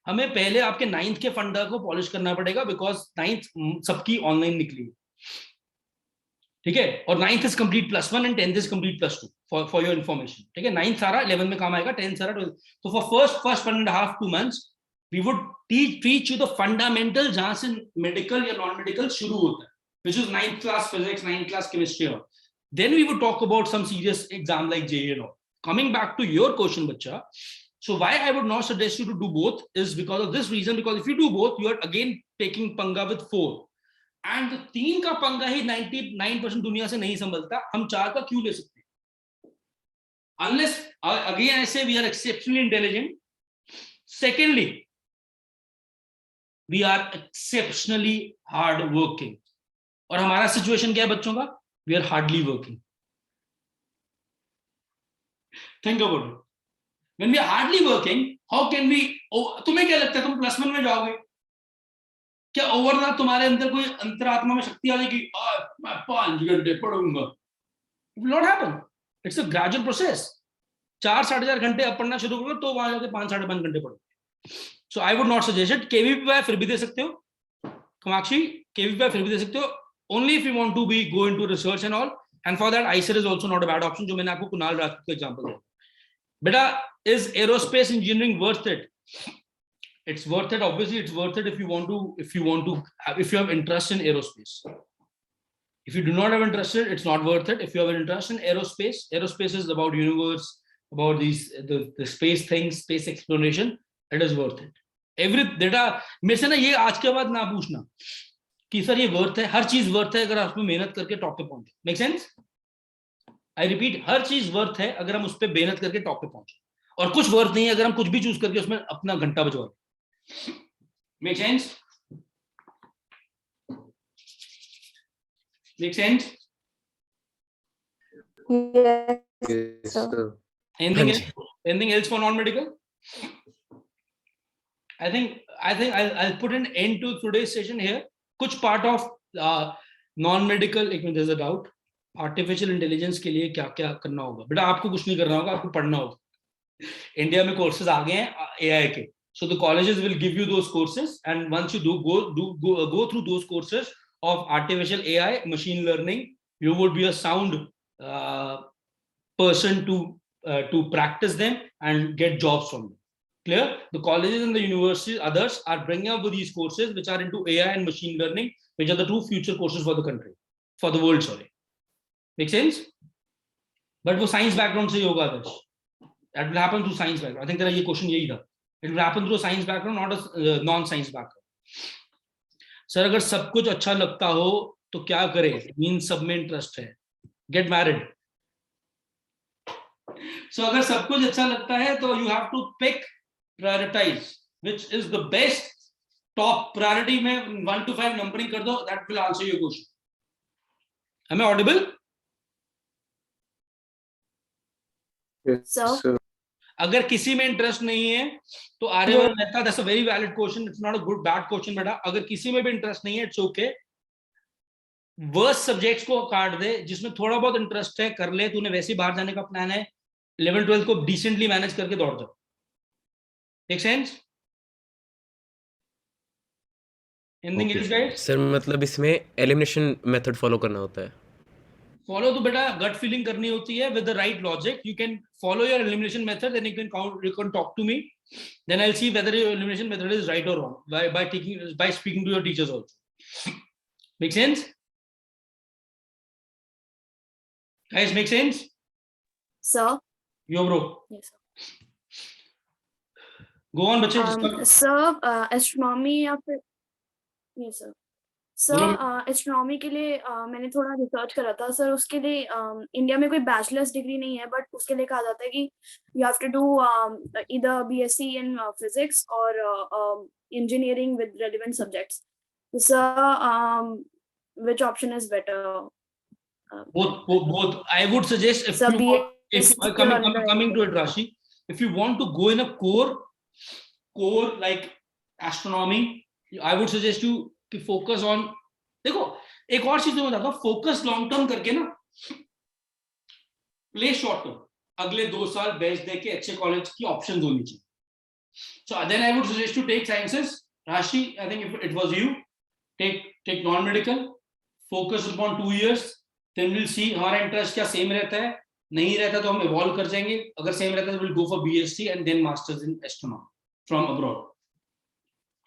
हमें पहले आपके 9th के फंडा को polish करना पड़ेगा because 9th सबकी online निकली है. ठीक है, और 9th is complete +1 and 10th is complete +2 for your information. ठीक है, 9th सारा 11th में काम आएगा, 10th सारा 12th. So for first 1.5 2 months we would teach you the fundamentals जहां से medical या non medical शुरू होता है, which is 9th class physics, 9th class chemistry. Then we would talk about some serious exam like JEE and all. Coming back to your question, bacha, so why I would not suggest you to do both is because of this reason, because if you do both you are again taking पंगा with 4. And 3 का पंगा ही 99% दुनिया से नहीं संभलता, हम 4 का क्यों ले सकते हैं? Unless again I say we are exceptionally intelligent. Secondly we are exceptionally hard working. और हमारा सिचुएशन क्या है बच्चों का? We are hardly working. Think about it. When we are hardly working, how can we, तुम्हें क्या लगता है तुम +1 में जाओगे? क्या ओवरनाइट तुम्हारे अंदर कोई अंतरात्मा में शक्ति आ जाएगी, मैं 5 घंटे पढ़ूंगा? It will not happen. It's a gradual process. 4-4.5 घंटे अब पढ़ना शुरू करो तो वहां जाके 5-5.5 घंटे पढ़ो. So I would not suggest it. KVP फिर भी दे सकते हो, कामाक्षी, KVP फिर भी दे सकते हो, only if you want to go into research and all. And for that ICER is also not a bad option, जो मैंने आपको कुणाल राजपूत का एग्जांपल दिया. बेटा, is aerospace engineering worth it? It's worth it. Obviously it's worth it if you have interest in aerospace. If you do not have interest, it's not worth it. If you have an interest in aerospace is about universe, about the space things, space exploration, it is worth it. Every data मेरे से ना ये आज के बाद ना पूछना कि सर ये वर्थ है. हर चीज वर्थ है अगर आप उसमें मेहनत करके टॉप पे पहुंचे. Make sense? आई रिपीट, हर चीज वर्थ है अगर हम उस पर मेहनत करके टॉप पे पहुंचे, और कुछ वर्थ नहीं है अगर हम कुछ भी चूज करके उसमें अपना घंटा बजवा. Make sense? Make sense? Yes, sir. Anything else for non-medical? I think I'll put an end to today's session here. कुछ part of non-medical, एक minute, there's a doubt. Artificial intelligence के लिए क्या क्या करना होगा? बेटा आपको कुछ नहीं करना होगा, आपको पढ़ना होगा. इंडिया में कोर्सेज आ गए हैं AI के. So the colleges will give you those courses, and once you go through those courses of artificial AI, machine learning, you would be a sound person to practice them and get jobs from them. Clear? The colleges and the universities, others are bringing up with these courses which are into AI and machine learning, which are the two future courses for the country, for the world. Sorry, make sense? But वो science background से ही होगा आदर्श. That will happen through science background. I think तेरा ये question यही था. It will happen through a science background, not a non-science background. Sir अगर सब कुछ अच्छा लगता हो तो क्या करें? मीन्स सब में इंटरेस्ट है. Get married. So अगर सब कुछ अच्छा लगता है तो you have to pick, prioritize, which is the best top priority में 1 to 5 numbering कर दो. That will answer your question. Am I audible? Yes, sir. अगर किसी में इंटरेस्ट नहीं है तो Aryavart Mehta, that's a very valid question. It's not a good bad question बेटा. अगर किसी में भी इंटरेस्ट नहीं है, इट्स ओके. वर्स्ट सब्जेक्ट्स को काट दे, जिसमें थोड़ा बहुत इंटरेस्ट है कर ले. तूने वैसे ही बाहर जाने का प्लान है, 11th-12th को डिसेंटली मैनेज करके दौड़ जाओ. Make sense? Anything else guys? Sir मतलब इसमें एलिमिनेशन मेथड फॉलो करना होता है? फॉलो तो बेटा गट फीलिंग करनी होती है with the right logic. You can follow your elimination method, then you can talk to me, then I'll see whether your elimination method is right or wrong by speaking to your teachers also. Make sense? Guys, make sense? Sir? Yo bro. Yes, sir. Go on, बच्चे जिसका sir astronomy या फिर ये sir बोलो। Sir astronomy के लिए मैंने थोड़ा रिसर्च करा था सर। उसके लिए इंडिया में कोई बैचलर्स डिग्री नहीं है, बट उसके लिए कहा जाता है कि you have to do either BSc in physics और engineering with relevant subjects. Sir which option is better? Both. I would suggest if Sir, you want, if BSc coming to it, Rashi, if you want to go in a core like astronomy, I would suggest you to focus on. देखो एक और चीज मैं बताता हूँ, focus long term करके ना, play short term, अगले 2 साल बेस्ट दे के अच्छे कॉलेज की ऑप्शंस होनी चाहिए. So then I would suggest to take sciences. Rashi, I think if it was you, take non-medical, focus upon 2 years, then we'll see हमारा इंटरेस्ट क्या सेम रहता है, नहीं रहता तो हम इवॉल्व कर जाएंगे, अगर सेम रहता है तो we'll go for BSc and then masters in astronomy from abroad.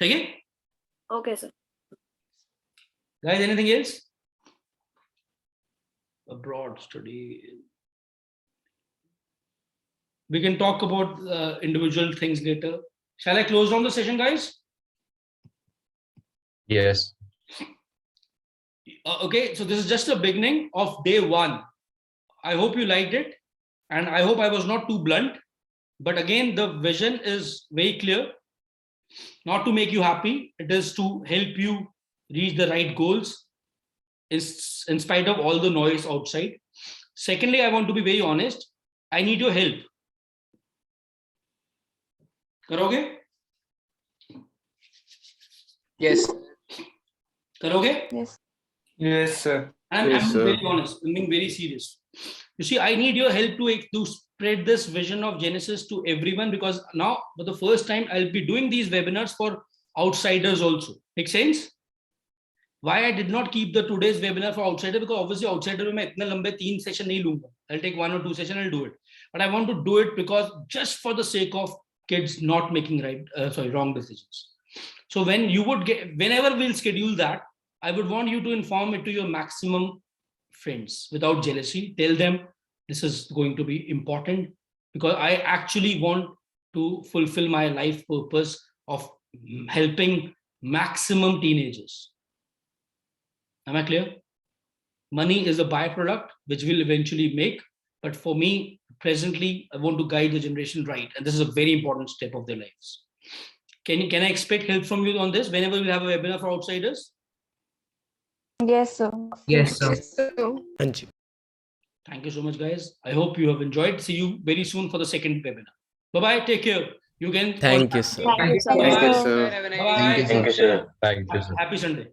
ठीक है? Okay, sir. Guys, anything else? Abroad study. We can talk about individual things later. Shall I close down the session, guys? Yes. Okay, so this is just a beginning of day 1. I hope you liked it, and I hope I was not too blunt, but again the vision is very clear, not to make you happy, it is to help you reach the right goals in spite of all the noise outside. Secondly, I want to be very honest, I need your help. करोगे? Yes. करोगे? Yes. Yes, sir. I'm Yes, being sir. very honest. I'm being very serious. You see, I need your help to spread this vision of Genesis to everyone, because now, for the first time, I'll be doing these webinars for outsiders also. Make sense? Why I did not keep the today's webinar for outsider? Because obviously, outsider में मैं इतने लंबे 3 session नहीं लूँगा. I'll take 1 or 2 session. I'll do it. But I want to do it because just for the sake of kids not making wrong decisions. So when you would get, whenever we'll schedule that, I would want you to inform it to your maximum friends without jealousy. Tell them this is going to be important, because I actually want to fulfill my life purpose of helping maximum teenagers. Am I clear? Money is a byproduct which will eventually make, but for me presently, I want to guide the generation right, and this is a very important step of their lives. Can I expect help from you on this whenever we have a webinar for outsiders? Yes, sir. Yes, sir. हाँ जी. Thank you so much, guys. I hope you have enjoyed. See you very soon for the second webinar. Bye-bye. Take care. You can. Thank you, sir. Thank you, sir. Thank you, Bye-bye. sir. Have a nice Bye-bye. day. Thank you, sir. Thank you, sir. Happy Sunday.